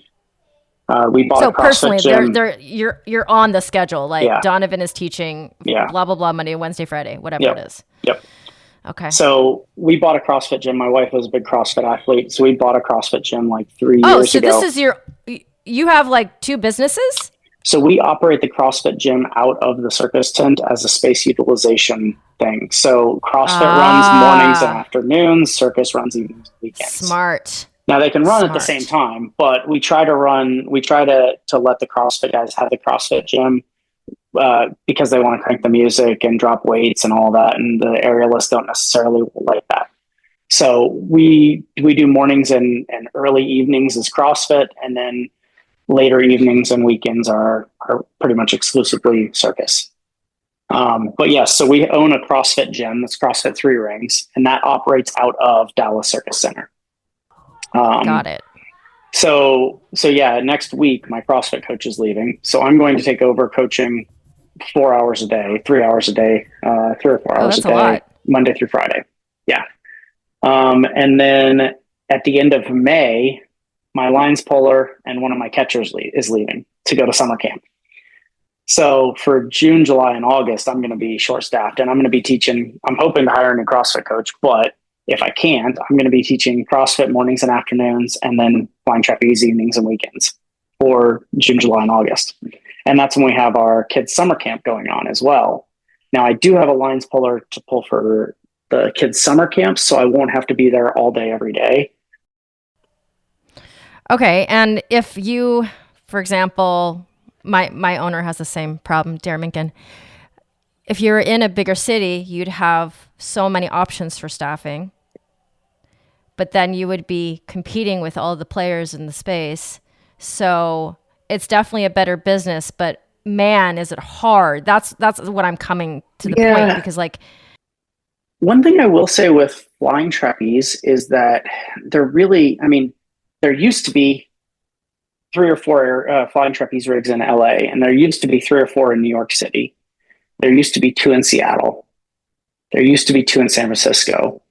Speaker 2: We bought a CrossFit gym.
Speaker 1: You're on the schedule. Donovan is teaching blah, blah, blah, Monday, Wednesday, Friday, whatever it is.
Speaker 2: Yep.
Speaker 1: Okay.
Speaker 2: So we bought a CrossFit gym. My wife was a big CrossFit athlete. So we bought a CrossFit gym 3 years ago.
Speaker 1: This is you have 2 businesses?
Speaker 2: So we operate the CrossFit gym out of the circus tent as a space utilization thing. So CrossFit runs mornings and afternoons. Circus runs evenings and weekends.
Speaker 1: Smart.
Speaker 2: Now they can run at the same time, but we try to let the CrossFit guys have the CrossFit gym because they want to crank the music and drop weights and all that. And the aerialists don't necessarily like that. So we do mornings and early evenings as CrossFit, and then later evenings and weekends are pretty much exclusively circus. But yes, so we own a CrossFit gym that's CrossFit 3 Rings, and that operates out of Dallas Circus Center.
Speaker 1: Got it.
Speaker 2: So yeah, next week my CrossFit coach is leaving, so I'm going to take over coaching 4 hours a day, 3 hours a day, 3 or 4 hours a
Speaker 1: that's a
Speaker 2: day,
Speaker 1: lot.
Speaker 2: Monday through Friday. Yeah. And then at the end of May, my lines puller and one of my catchers is leaving to go to summer camp. So for June, July, and August, I'm going to be short staffed, and I'm going to be teaching. I'm hoping to hire a new CrossFit coach, but if I can't, I'm going to be teaching CrossFit mornings and afternoons, and then flying trapeze evenings and weekends for June, July, and August. And that's when we have our kids' summer camp going on as well. Now, I do have a lines puller to pull for the kids' summer camp, so I won't have to be there all day, every day.
Speaker 1: Okay. And if you, for example, my owner has the same problem, Darren Minkin. If you're in a bigger city, you'd have so many options for staffing, but then you would be competing with all the players in the space. So it's definitely a better business, but man, is it hard. That's what I'm coming to the point, because like,
Speaker 2: one thing I will say with flying trapeze is that there really, I mean, there used to be 3 or 4 flying trapeze rigs in LA, and there used to be 3 or 4 in New York City. There used to be 2 in Seattle. There used to be 2 in San Francisco.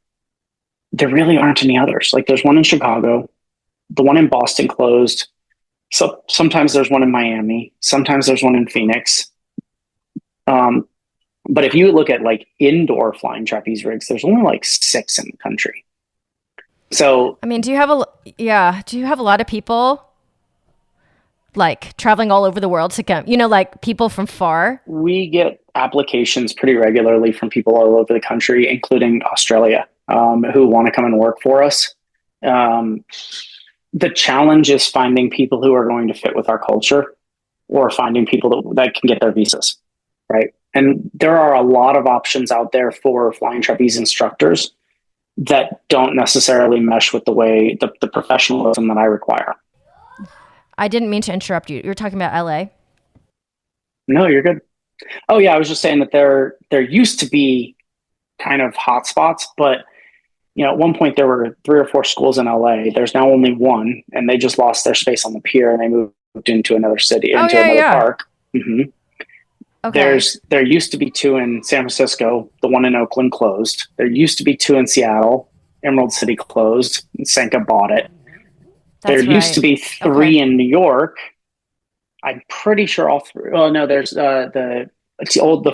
Speaker 2: There really aren't any others. Like there's one in Chicago. The one in Boston closed. So sometimes there's one in Miami. Sometimes there's one in Phoenix. But if you look at like indoor flying trapeze rigs, there's only like 6 in the country. So,
Speaker 1: I mean, do you have a lot of people like traveling all over the world to come, like people from far?
Speaker 2: we get applications pretty regularly from people all over the country, including Australia, who want to come and work for us. The challenge is finding people who are going to fit with our culture, or finding people that can get their visas, right? And there are a lot of options out there for flying trapeze instructors that don't necessarily mesh with the way the professionalism that I require.
Speaker 1: I didn't mean to interrupt you. You were talking about LA.
Speaker 2: No, you're good. Oh yeah, I was just saying that there used to be kind of hotspots, but at one point there were 3 or 4 schools in LA. There's now only one, and they just lost their space on the pier and they moved into another city,
Speaker 1: Oh
Speaker 2: into
Speaker 1: yeah,
Speaker 2: another
Speaker 1: yeah.
Speaker 2: park. Mm-hmm.
Speaker 1: Okay.
Speaker 2: There used to be 2 in San Francisco. The one in Oakland closed. There used to be 2 in Seattle. Emerald City closed. Senka bought it.
Speaker 1: That's
Speaker 2: There used to be 3
Speaker 1: Okay.
Speaker 2: in New York. I'm pretty sure all 3. Oh no, there's the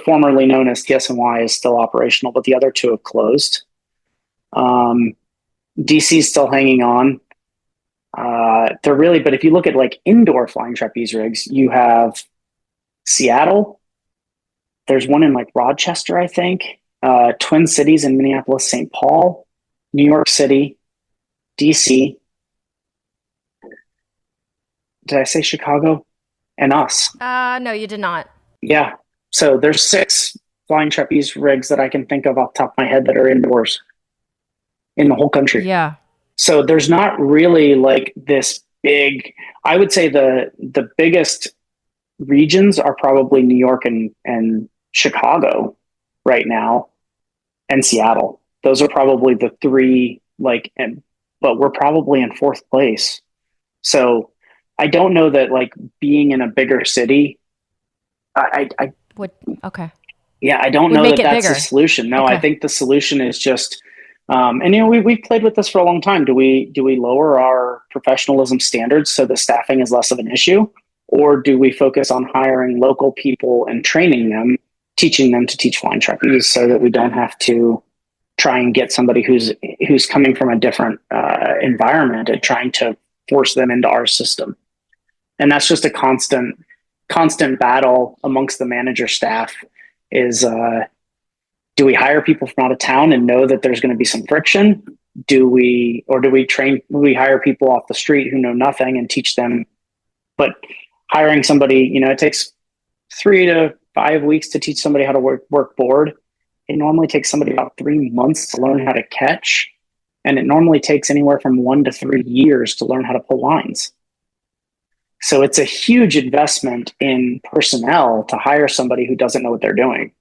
Speaker 2: formerly known as TSNY is still operational, but the other 2 have closed. DC is still hanging on. But if you look at like indoor flying trapeze rigs, you have Seattle. There's one in like Rochester, I think. Twin Cities in Minneapolis, St. Paul, New York City, DC. Did I say Chicago? And us.
Speaker 1: No, you did not.
Speaker 2: Yeah. So there's 6 flying trapeze rigs that I can think of off the top of my head that are indoors in the whole country.
Speaker 1: Yeah.
Speaker 2: So there's not really like this big, I would say the biggest regions are probably New York and Chicago right now, and Seattle. Those are probably the 3, but we're probably in 4th place. So I don't know that like being in a bigger city, I
Speaker 1: Okay.
Speaker 2: yeah, I don't
Speaker 1: Would
Speaker 2: know
Speaker 1: make
Speaker 2: that
Speaker 1: it
Speaker 2: that's
Speaker 1: bigger.
Speaker 2: the solution. No,
Speaker 1: Okay.
Speaker 2: I think the solution is just, we've played with this for a long time. Do we lower our professionalism standards so the staffing is less of an issue, or do we focus on hiring local people and training them, teaching them to teach flying trapeze, so that we don't have to try and get somebody who's coming from a different environment and trying to force them into our system? And that's just a constant battle amongst the manager staff. Is do we hire people from out of town and know that there's going to be some friction? Do we hire people off the street who know nothing and teach them? But hiring somebody, it takes 3 to 5 weeks to teach somebody how to work board. It normally takes somebody about 3 months to learn how to catch. And it normally takes anywhere from 1 to 3 years to learn how to pull lines. So it's a huge investment in personnel to hire somebody who doesn't know what they're doing.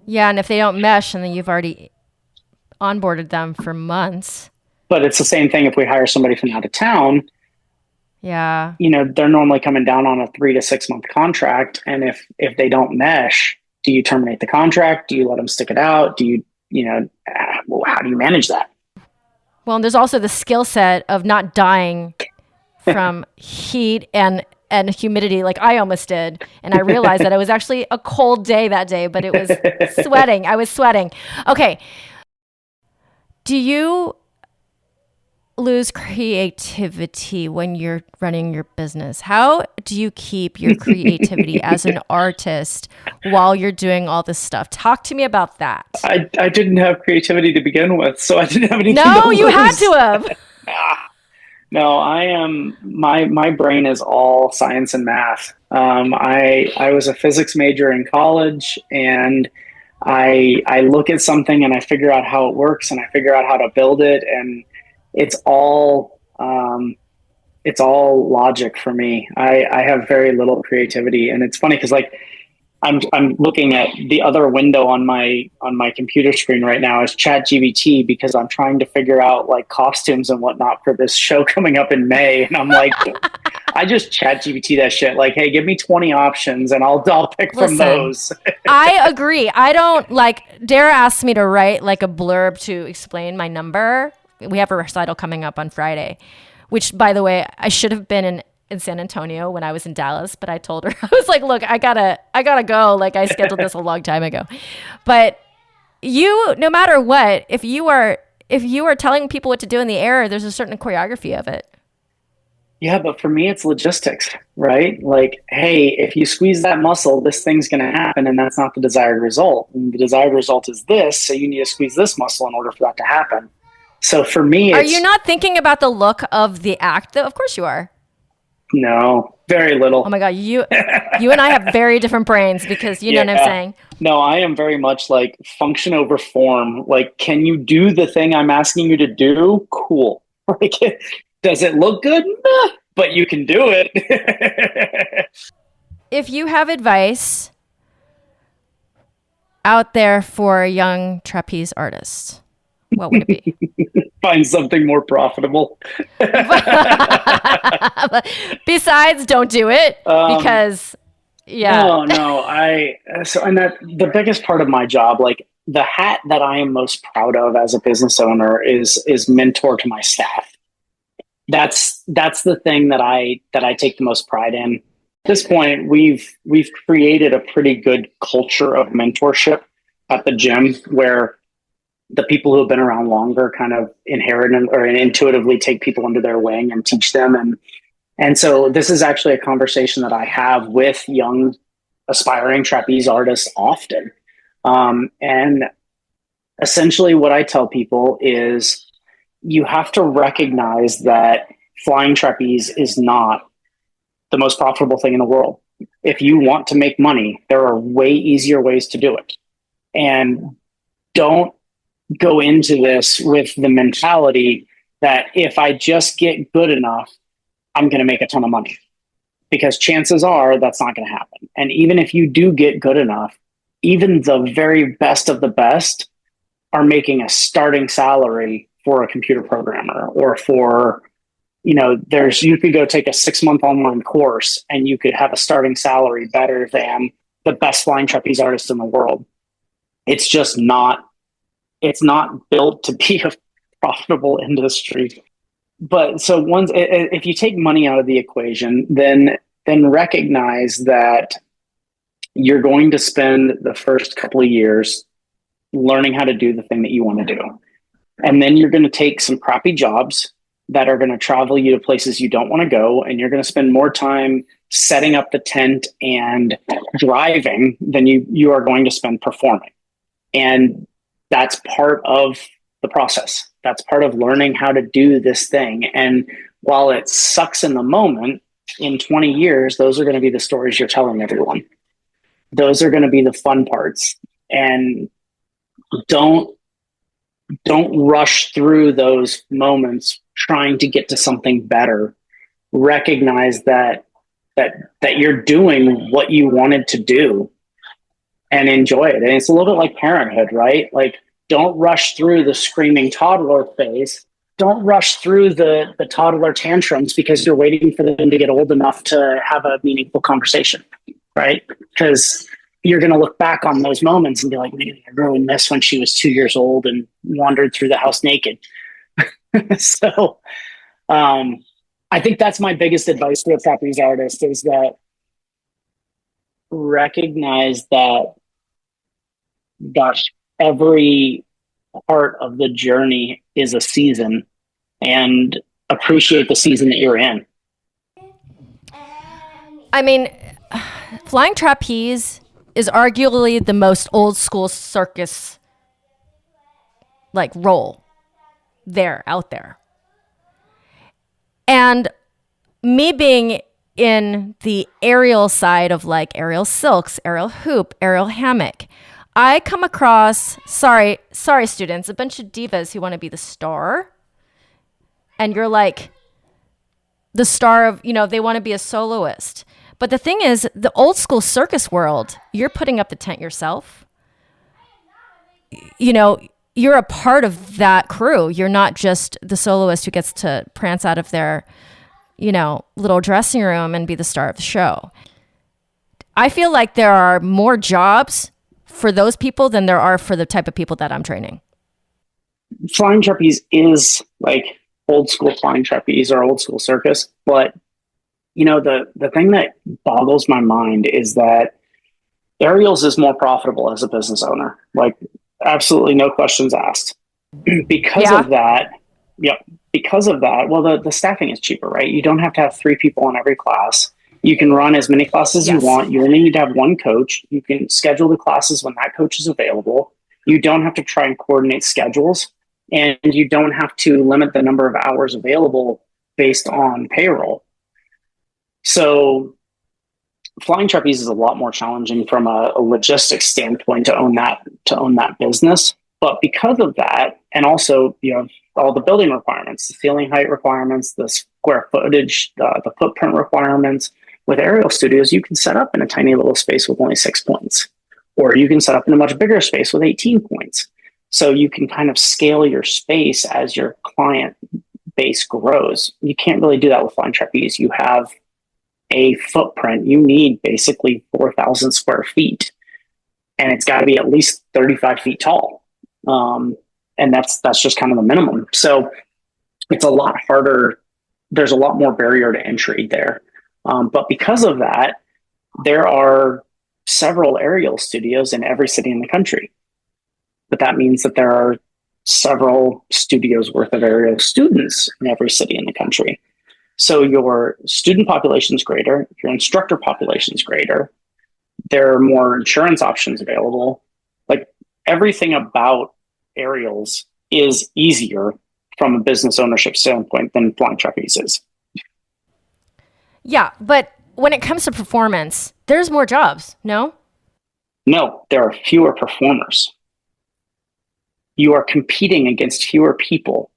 Speaker 1: Yeah, and if they don't mesh and then you've already onboarded them for months,
Speaker 2: But it's the same thing if we hire somebody from out of town.
Speaker 1: Yeah.
Speaker 2: They're normally coming down on a 3 to 6 month contract. And if they don't mesh, do you terminate the contract? Do you let them stick it out? How do you manage that?
Speaker 1: Well, and there's also the skill set of not dying from heat and humidity like I almost did. And I realized that it was actually a cold day that day, but it was sweating. I was sweating. Okay. Do you lose creativity when you're running your business? How do you keep your creativity as an artist while you're doing all this stuff? Talk to me about that.
Speaker 2: I didn't have creativity to begin with, so I didn't have anything to
Speaker 1: No,
Speaker 2: lose.
Speaker 1: you had to have.
Speaker 2: No, I am. My brain is all science and math. I was a physics major in college, and I look at something and I figure out how it works, and I figure out how to build it, and it's all logic for me. I have very little creativity, and it's funny because I'm looking at the other window on my computer screen right now is ChatGPT, because I'm trying to figure out like costumes and whatnot for this show coming up in May. And I'm like, I just ChatGPT that shit. Like, hey, give me 20 options and I'll pick from those.
Speaker 1: I agree. I don't Dara asked me to write like a blurb to explain my number. We have a recital coming up on Friday, which, by the way, I should have been in San Antonio when I was in Dallas, but I told her, I was like, look, I gotta go. Like, I scheduled this a long time ago. But no matter what, if you are telling people what to do in the air, there's a certain choreography of it.
Speaker 2: Yeah, but for me, it's logistics, right? Like, hey, if you squeeze that muscle, this thing's going to happen, and that's not the desired result. And the desired result is this, so you need to squeeze this muscle in order for that to happen. So for me,
Speaker 1: are you not thinking about the look of the act, though? Of course you are.
Speaker 2: No, very little.
Speaker 1: Oh my God, you and I have very different brains, because you know what I'm saying?
Speaker 2: No, I am very much like function over form. Like, can you do the thing I'm asking you to do? Cool. Like, does it look good? Nah, but you can do it.
Speaker 1: If you have advice out there for a young trapeze artist, what would it be?
Speaker 2: Find something more profitable.
Speaker 1: Besides, don't do it, because
Speaker 2: No, and that the biggest part of my job, like the hat that I am most proud of as a business owner is mentor to my staff. That's the thing that I take the most pride in. At this point, we've created a pretty good culture of mentorship at the gym, where the people who have been around longer kind of inherit or intuitively take people under their wing and teach them. And so this is actually a conversation that I have with young aspiring trapeze artists often. And essentially what I tell people is you have to recognize that flying trapeze is not the most profitable thing in the world. If you want to make money, there are way easier ways to do it. And don't go into this with the mentality that if I just get good enough, I'm going to make a ton of money, because chances are that's not going to happen. And even if you do get good enough, even the very best of the best are making a starting salary for a computer programmer, or for, you could go take a 6-month online course and you could have a starting salary better than the best flying trapeze artist in the world. It's just not. It's not built to be a profitable industry. But so if you take money out of the equation, then recognize that you're going to spend the first couple of years learning how to do the thing that you want to do. And then you're going to take some crappy jobs that are going to travel you to places you don't want to go. And you're going to spend more time setting up the tent and driving than you are going to spend performing. And that's part of the process. That's part of learning how to do this thing. And while it sucks in the moment, in 20 years, those are going to be the stories you're telling everyone. Those are going to be the fun parts. And don't rush through those moments trying to get to something better. Recognize that you're doing what you wanted to do, and enjoy it. And it's a little bit like parenthood, right? Like, don't rush through the screaming toddler phase. don't rush through the toddler tantrums because you're waiting for them to get old enough to have a meaningful conversation, right? Because you're going to look back on those moments and be like, man, I really miss when she was 2 years old and wandered through the house naked. So I think that's my biggest advice to a trapeze artist, is that recognize that every part of the journey is a season, and appreciate the season that you're in.
Speaker 1: I mean, flying trapeze is arguably the most old school circus like role out there. And me being in the aerial side of like aerial silks, aerial hoop, aerial hammock, I come across, sorry students, a bunch of divas who want to be the star. And you're like the star of, they want to be a soloist. But the thing is, the old school circus world, you're putting up the tent yourself. You're a part of that crew. You're not just the soloist who gets to prance out of their, little dressing room and be the star of the show. I feel like there are more jobs for those people than there are for the type of people that I'm training.
Speaker 2: Flying trapeze is like old school flying trapeze or old school circus. But, the thing that boggles my mind is that aerials is more profitable as a business owner. Like, absolutely no questions asked. Because of that, well, the staffing is cheaper, right? You don't have to have 3 people in every class. You can run as many classes as you want. You only need to have one coach. You can schedule the classes when that coach is available. You don't have to try and coordinate schedules, and you don't have to limit the number of hours available based on payroll. So flying trapeze is a lot more challenging from a logistics standpoint to own that business. But because of that, and also you have all the building requirements, the ceiling height requirements, the square footage, the footprint requirements. With aerial studios, you can set up in a tiny little space with only 6 points, or you can set up in a much bigger space with 18 points. So you can kind of scale your space as your client base grows. You can't really do that with flying trapeze. You have a footprint. You need basically 4,000 square feet, and it's got to be at least 35 feet tall. And that's just kind of the minimum. So it's a lot harder. There's a lot more barrier to entry there. But because of that, there are several aerial studios in every city in the country. But that means that there are several studios worth of aerial students in every city in the country. So your student population is greater, your instructor population is greater, there are more insurance options available. Like, everything about aerials is easier from a business ownership standpoint than flying trapeze is.
Speaker 1: Yeah, but when it comes to performance, there's more jobs, no?
Speaker 2: No, there are fewer performers. You are competing against fewer people,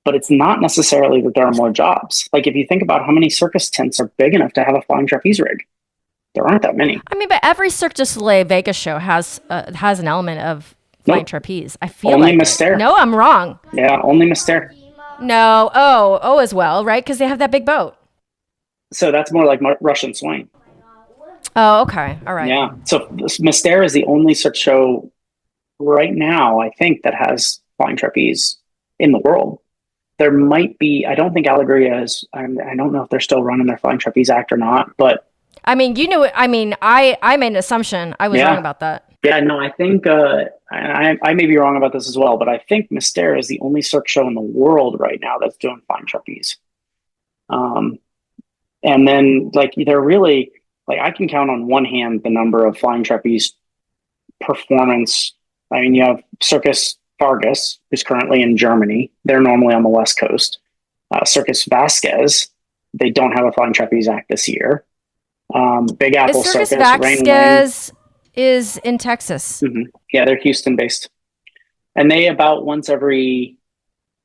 Speaker 2: but it's not necessarily that there are more jobs. Like, if you think about how many circus tents are big enough to have a flying trapeze rig, there aren't that many.
Speaker 1: I mean, but every Cirque du Soleil Vegas show has an element of flying trapeze. I feel
Speaker 2: only
Speaker 1: like
Speaker 2: Mystère.
Speaker 1: No, I'm wrong.
Speaker 2: Yeah, only Mystère.
Speaker 1: No, oh as well, right? Because they have that big boat.
Speaker 2: So that's more like Russian swing.
Speaker 1: Oh, okay. All right.
Speaker 2: Yeah. So Mystère is the only Cirque show right now, I think, that has flying trapeze in the world. There might be, I don't think Alegria is, I don't know if they're still running their flying trapeze act or not, but.
Speaker 1: I mean, I made an assumption. I was wrong about that.
Speaker 2: Yeah, no, I think, I may be wrong about this as well, but I think Mystère is the only Cirque show in the world right now that's doing flying trapeze. And then, like, they're really, like, I can count on one hand the number of flying trapeze performance. I mean, you have Circus Vargas, who's currently in Germany. They're normally on the West Coast. Circus Vasquez, they don't have a flying trapeze act this year. Big Apple
Speaker 1: Circus
Speaker 2: Circus.
Speaker 1: Vasquez is in Texas.
Speaker 2: Mm-hmm. Yeah, they're Houston based. And they about once every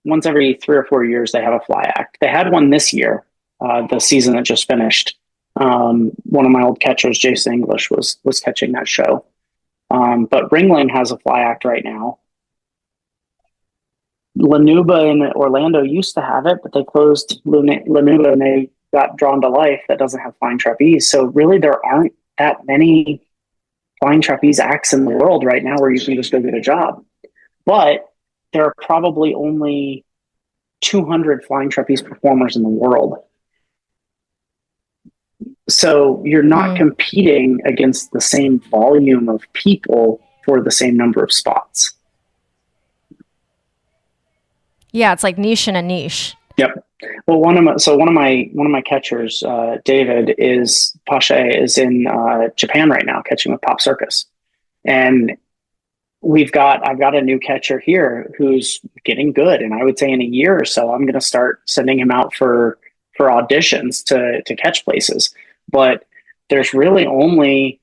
Speaker 2: 3 or 4 years, they have a fly act. They had one this year, the season that just finished. One of my old catchers, Jason English, was catching that show. But Ringling has a fly act right now. Lanuba in Orlando used to have it, but they closed Lanuba and they got Drawn to Life that doesn't have flying trapeze. So really, there aren't that many flying trapeze acts in the world right now where you can just go get a job. But there are probably only 200 flying trapeze performers in the world. So you're not competing against the same volume of people for the same number of spots.
Speaker 1: Yeah, it's like niche in a niche.
Speaker 2: Yep. Well, one of my catchers, David, is in Japan right now, catching with Pop Circus, and I've got a new catcher here who's getting good, and I would say in a year or so, I'm going to start sending him out for auditions to catch places. But there's really only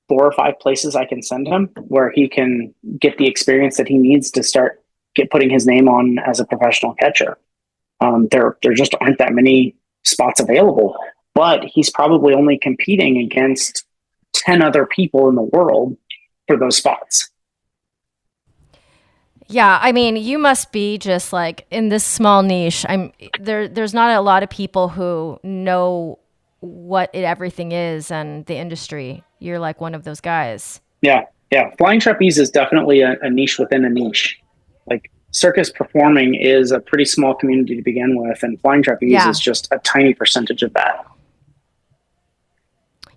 Speaker 2: 4 or 5 places I can send him where he can get the experience that he needs to start putting his name on as a professional catcher. There just aren't that many spots available, but he's probably only competing against 10 other people in the world for those spots.
Speaker 1: Yeah, I mean, you must be just like in this small niche. There's not a lot of people who know what everything is and the industry. You're like one of those guys. Yeah.
Speaker 2: Flying trapeze is definitely a niche within a niche. Like circus performing is a pretty small community to begin with, and flying trapeze is just a tiny percentage of that.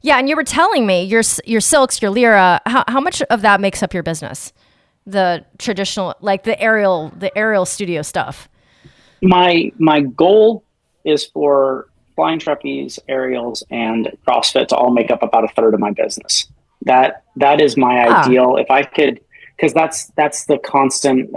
Speaker 1: Yeah, and you were telling me your silks, your lyra, how much of that makes up your business? The traditional, like the aerial studio stuff.
Speaker 2: My goal is for flying trapeze, aerials, and CrossFit to all make up about 1/3 of my business. That is my ideal. If I could, because that's the constant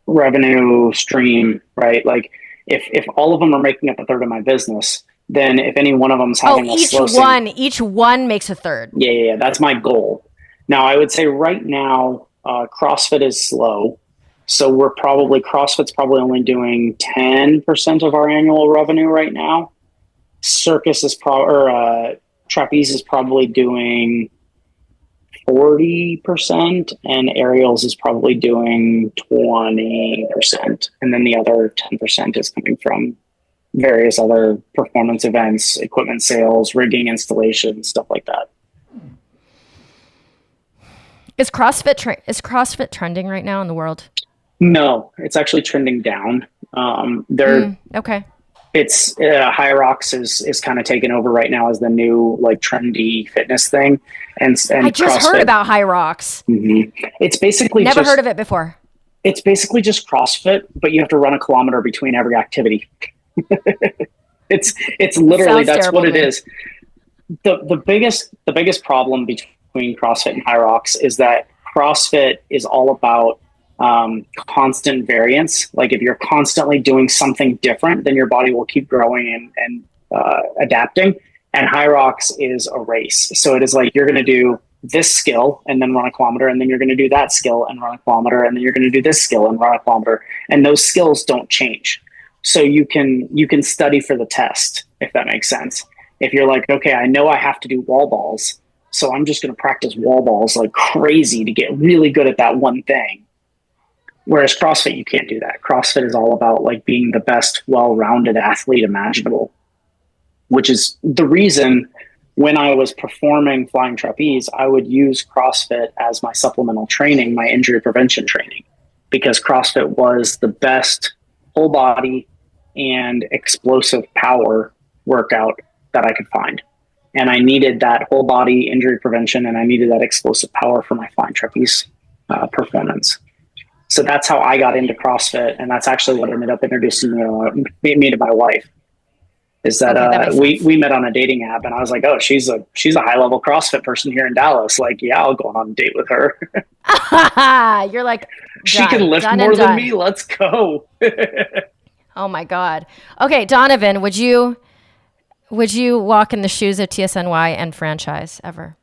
Speaker 2: revenue stream, right? Like if all of them are making up 1/3 of my business, then if any one of them's having
Speaker 1: each one makes 1/3.
Speaker 2: Yeah, that's my goal. Now, I would say right now, CrossFit is slow. So CrossFit's probably only doing 10% of our annual revenue right now. Circus is trapeze is probably doing 40%, and aerials is probably doing 20%. And then the other 10% is coming from various other performance events, equipment sales, rigging installation, stuff like that.
Speaker 1: Is CrossFit trending right now in the world?
Speaker 2: No, it's actually trending down.
Speaker 1: Okay.
Speaker 2: It's High Rocks is kind of taken over right now as the new like trendy fitness thing, and
Speaker 1: I just
Speaker 2: CrossFit.
Speaker 1: Heard about High Rocks.
Speaker 2: Mm-hmm. It's basically
Speaker 1: never heard of it before.
Speaker 2: It's basically just CrossFit, but you have to run a kilometer between every activity. It's literally that's what it is. The biggest problem between CrossFit and High Rocks is that CrossFit is all about constant variance. Like if you're constantly doing something different, then your body will keep growing and adapting. And High Rocks is a race. So it is like you're going to do this skill and then run a kilometer, and then you're going to do that skill and run a kilometer, and then you're going to do this skill and run a kilometer. And those skills don't change. So you can study for the test, if that makes sense. If you're like, okay, I know I have to do wall balls, so I'm just going to practice wall balls like crazy to get really good at that one thing. Whereas CrossFit, you can't do that. CrossFit is all about like being the best, well-rounded athlete imaginable, which is the reason when I was performing flying trapeze, I would use CrossFit as my supplemental training, my injury prevention training, because CrossFit was the best whole body and explosive power workout that I could find. And I needed that whole body injury prevention, and I needed that explosive power for my flying trapeze performance. So that's how I got into CrossFit, and that's actually what ended up introducing me to my wife. Is that, we met on a dating app, and I was like, oh, she's a high level CrossFit person here in Dallas. Like, yeah, I'll go on a date with her.
Speaker 1: You're like,
Speaker 2: she can lift more than me. Let's go.
Speaker 1: Oh my God. Okay, Donovan, would you walk in the shoes of TSNY and franchise ever?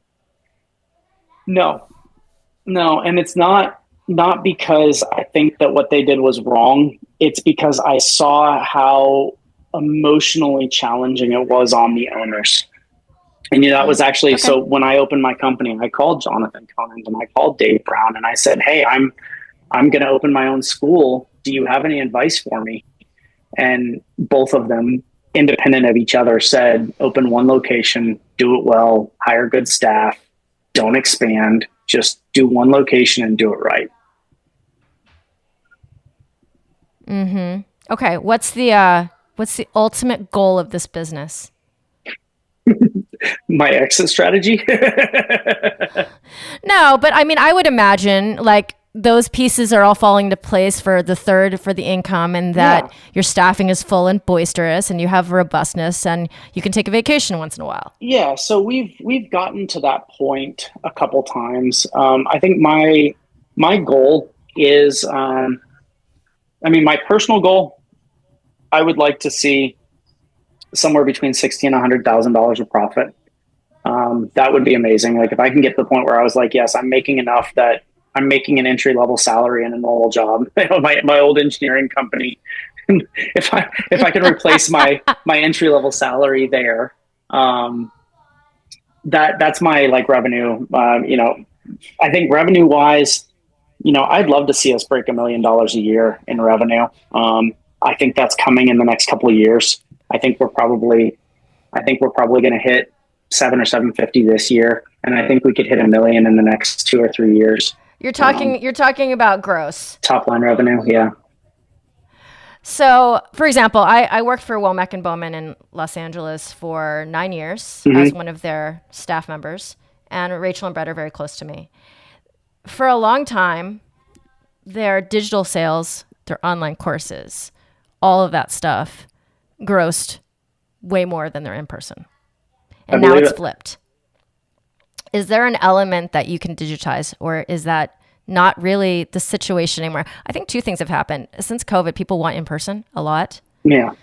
Speaker 2: No, and it's not because I think that what they did was wrong. It's because I saw how emotionally challenging it was on the owners. And that was actually, So when I opened my company, I called Jonathan Conant and I called Dave Brown and I said, hey, I'm I'm going to open my own school. Do you have any advice for me? And both of them, independent of each other, said, open one location, do it well, hire good staff, don't expand, just do one location and do it right.
Speaker 1: Mm-hmm. Okay. What's the ultimate goal of this business?
Speaker 2: My exit strategy?
Speaker 1: No, but I mean, I would imagine like those pieces are all falling into place for the income, and that your staffing is full and boisterous and you have robustness and you can take a vacation once in a while.
Speaker 2: Yeah. So we've gotten to that point a couple times. I think my goal is, my personal goal, I would like to see somewhere between $60,000 and $100,000 of profit. That would be amazing. Like if I can get to the point where I was like, yes, I'm making enough that I'm making an entry-level salary in a normal job. My old engineering company, if I could replace my entry-level salary there, that's my like revenue. I think revenue-wise, I'd love to see us break $1 million a year in revenue. I think that's coming in the next couple of years. I think we're probably going to hit 7 or 750 this year, and I think we could hit $1 million in the next 2 or 3 years.
Speaker 1: You're talking about gross
Speaker 2: top line revenue. Yeah.
Speaker 1: So, for example, I worked for Womack and Bowman in Los Angeles for 9 years as one of their staff members, and Rachel and Brett are very close to me. For a long time, their digital sales, their online courses, all of that stuff grossed way more than their in-person. And now it's flipped. Is there an element that you can digitize, or is that not really the situation anymore? I think two things have happened. Since COVID, people want in-person a lot.
Speaker 2: Yeah.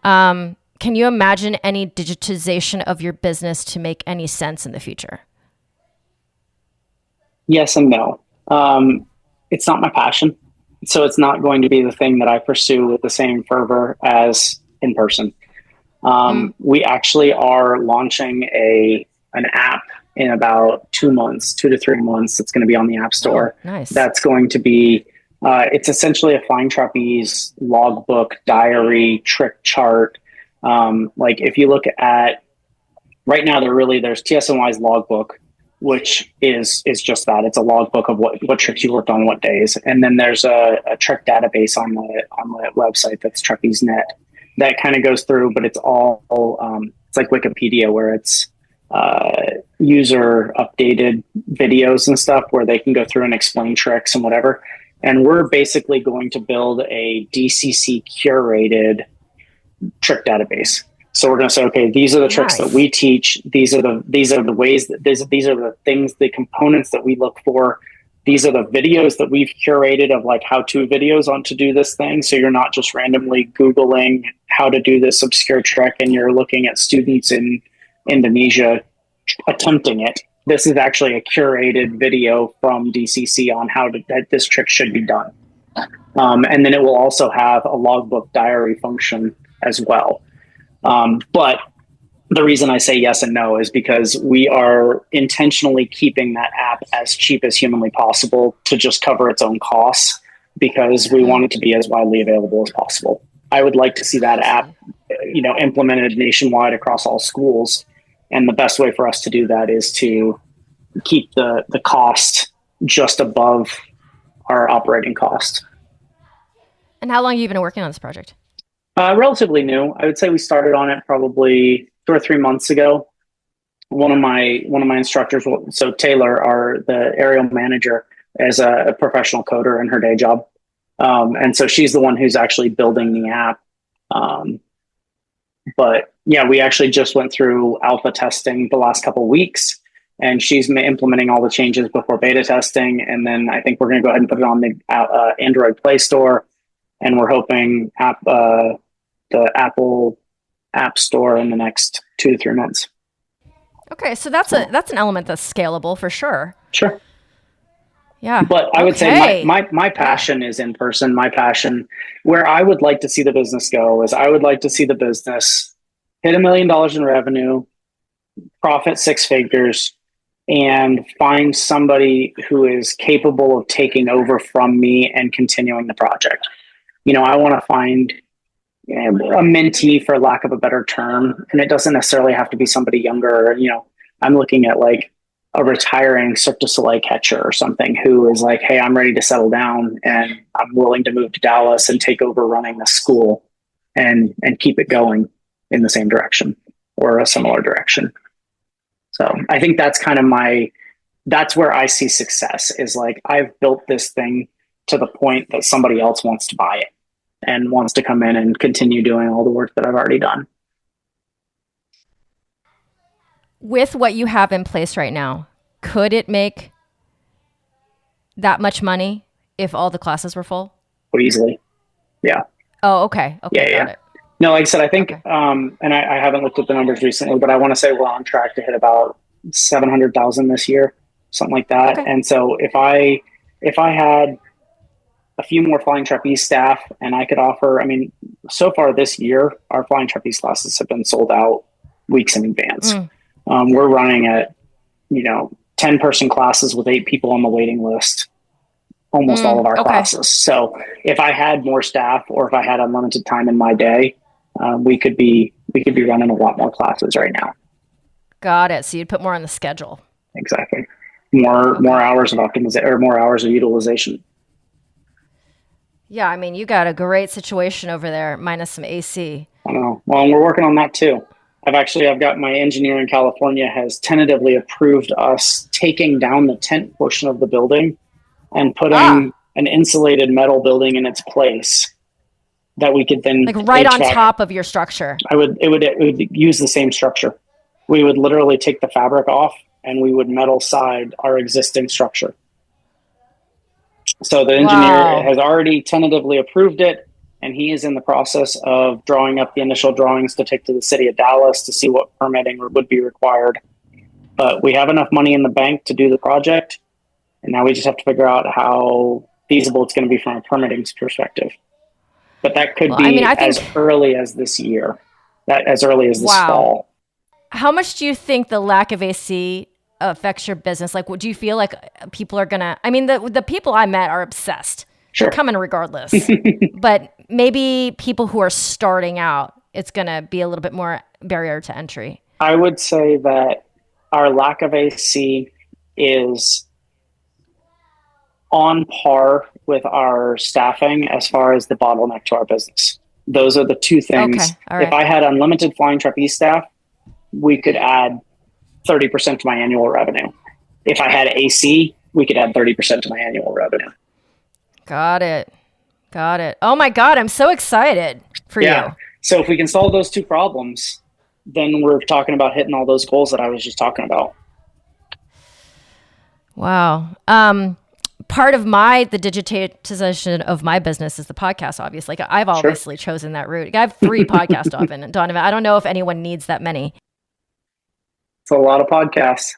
Speaker 1: Can you imagine any digitization of your business to make any sense in the future?
Speaker 2: Yes and no. It's not my passion. So it's not going to be the thing that I pursue with the same fervor as in person. We actually are launching an app in about 2 to 3 months. It's going to be on the App Store.
Speaker 1: Oh, nice.
Speaker 2: That's going to be, it's essentially a flying trapeze logbook, diary, trick chart. Like if you look at right now, there's TSNY's logbook, which is just that. It's a logbook of what tricks you worked on what days. And then there's a trick database on the website that's TrapezeNet that kind of goes through, but it's all, it's like Wikipedia where it's, user updated videos and stuff where they can go through and explain tricks and whatever. And we're basically going to build a DCC curated trick database. So we're going to say, okay, these are the tricks that we teach. These are the ways that these are the things, the components that we look for. These are the videos that we've curated of like how-to videos on to do this thing. So you're not just randomly Googling how to do this obscure trick and you're looking at students in Indonesia attempting it. This is actually a curated video from DCC on that this trick should be done. And then it will also have a logbook diary function as well. But the reason I say yes and no is because we are intentionally keeping that app as cheap as humanly possible to just cover its own costs, because we want it to be as widely available as possible. I would like to see that app, implemented nationwide across all schools. And the best way for us to do that is to keep the cost just above our operating cost.
Speaker 1: And how long have you been working on this project?
Speaker 2: Relatively new. I would say we started on it probably 2 or 3 months ago. One of my instructors, so Taylor, the aerial manager, is a professional coder in her day job. And so she's the one who's actually building the app. But yeah, we actually just went through alpha testing the last couple of weeks, and she's implementing all the changes before beta testing. And then I think we're going to go ahead and put it on the Android Play Store, and we're hoping the Apple App Store in the next 2 to 3 months.
Speaker 1: Okay, so that's an element that's scalable for sure.
Speaker 2: Sure.
Speaker 1: Yeah.
Speaker 2: But I would say my passion is in person. My passion, where I would like to see the business go, is I would like to see the business hit $1 million in revenue, profit 6 figures, and find somebody who is capable of taking over from me and continuing the project. I want to find a mentee, for lack of a better term, and it doesn't necessarily have to be somebody younger. I'm looking at like a retiring Cirque du Soleil catcher or something who is like, hey, I'm ready to settle down and I'm willing to move to Dallas and take over running the school and keep it going in the same direction or a similar direction. So I think that's kind of that's where I see success, is like, I've built this thing to the point that somebody else wants to buy it and wants to come in and continue doing all the work that I've already done.
Speaker 1: With what you have in place right now, could it make that much money if all the classes were full?
Speaker 2: Easily. Yeah.
Speaker 1: Oh, okay. Okay. Got it.
Speaker 2: No, like I said, I think, and I haven't looked at the numbers recently, but I want to say we're on track to hit about 700,000 this year, something like that. Okay. And so if I had a few more flying trapeze staff and I could offer, so far this year, our flying trapeze classes have been sold out weeks in advance. We're running at, 10-person classes with 8 people on the waiting list, almost all of our classes. So if I had more staff, or if I had unlimited time in my day, we could be running a lot more classes right now.
Speaker 1: Got it. So you'd put more on the schedule.
Speaker 2: Exactly. More hours of optimization, or more hours of utilization.
Speaker 1: Yeah, you got a great situation over there, minus some AC.
Speaker 2: I know. Well, and we're working on that too. I've got my engineer in California has tentatively approved us taking down the tent portion of the building and putting an insulated metal building in its place that we could then, like,
Speaker 1: right HVAC on top of your structure.
Speaker 2: It would use the same structure. We would literally take the fabric off and we would metal side our existing structure. So the engineer has already tentatively approved it, and he is in the process of drawing up the initial drawings to take to the city of Dallas to see what permitting would be required. But we have enough money in the bank to do the project, and now we just have to figure out how feasible it's going to be from a permitting perspective. But that could be as early as this year, as early as this fall.
Speaker 1: How much do you think the lack of AC affects your business? Like, do you feel like people are going to, the people I met are obsessed.
Speaker 2: Sure.
Speaker 1: They're coming regardless. But maybe people who are starting out, it's going to be a little bit more barrier to entry.
Speaker 2: I would say that our lack of AC is on par with our staffing as far as the bottleneck to our business. Those are the two things. Okay. All right. If I had unlimited flying trapeze staff, we could add 30% to my annual revenue. If I had AC, we could add 30% to my annual revenue.
Speaker 1: Got it. Oh my God, I'm so excited for you.
Speaker 2: So if we can solve those two problems, then we're talking about hitting all those goals that I was just talking about.
Speaker 1: Wow. Part of the digitization of my business is the podcast, obviously. Like, I've obviously chosen that route. I have 3 podcasts, Donovan. I don't know if anyone needs that many.
Speaker 2: It's a lot of podcasts.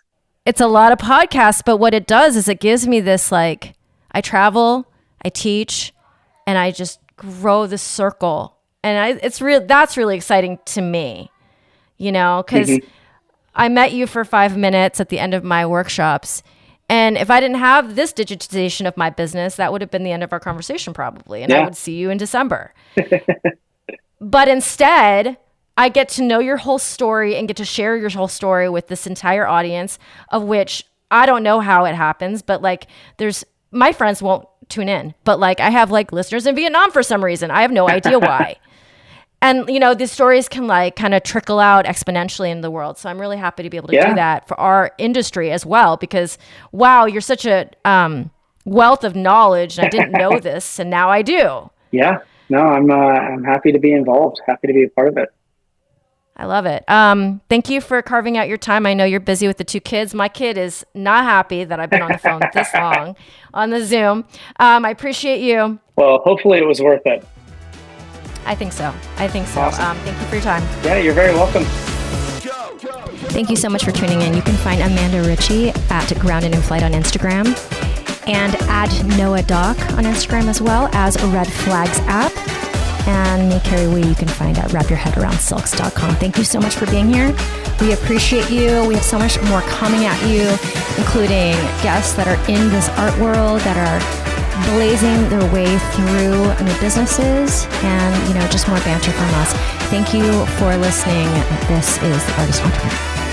Speaker 1: But what it does is it gives me this, like, I travel, I teach, and I just grow the circle. And that's really exciting to me, because I met you for 5 minutes at the end of my workshops. And if I didn't have this digitization of my business, that would have been the end of our conversation probably. And I would see you in December. But instead, I get to know your whole story and get to share your whole story with this entire audience, of which I don't know how it happens, but like, my friends won't tune in, but like, I have like listeners in Vietnam for some reason. I have no idea why. And these stories can like kind of trickle out exponentially in the world. So I'm really happy to be able to do that for our industry as well, because wow, you're such a wealth of knowledge, and I didn't know this, and now I do. Yeah, no, I'm happy to be involved. Happy to be a part of it. I love it. Thank you for carving out your time. I know you're busy with the 2 kids. My kid is not happy that I've been on the phone this long on the Zoom. I appreciate you. Well, hopefully it was worth it. I think so. Awesome. Thank you for your time. Yeah, you're very welcome. Thank you so much for tuning in. You can find Amanda Ritchie at Grounded in Flight on Instagram, and at Noah Doc on Instagram, as well as Red Flags app. and me, Carrie Wee, you can find at wrapyourheadaroundsilks.com. Thank you so much for being here. We appreciate you. We have so much more coming at you, including guests that are in this art world, that are blazing their way through new businesses, and just more banter from us. Thank you for listening. This is The Artist Entrepreneur.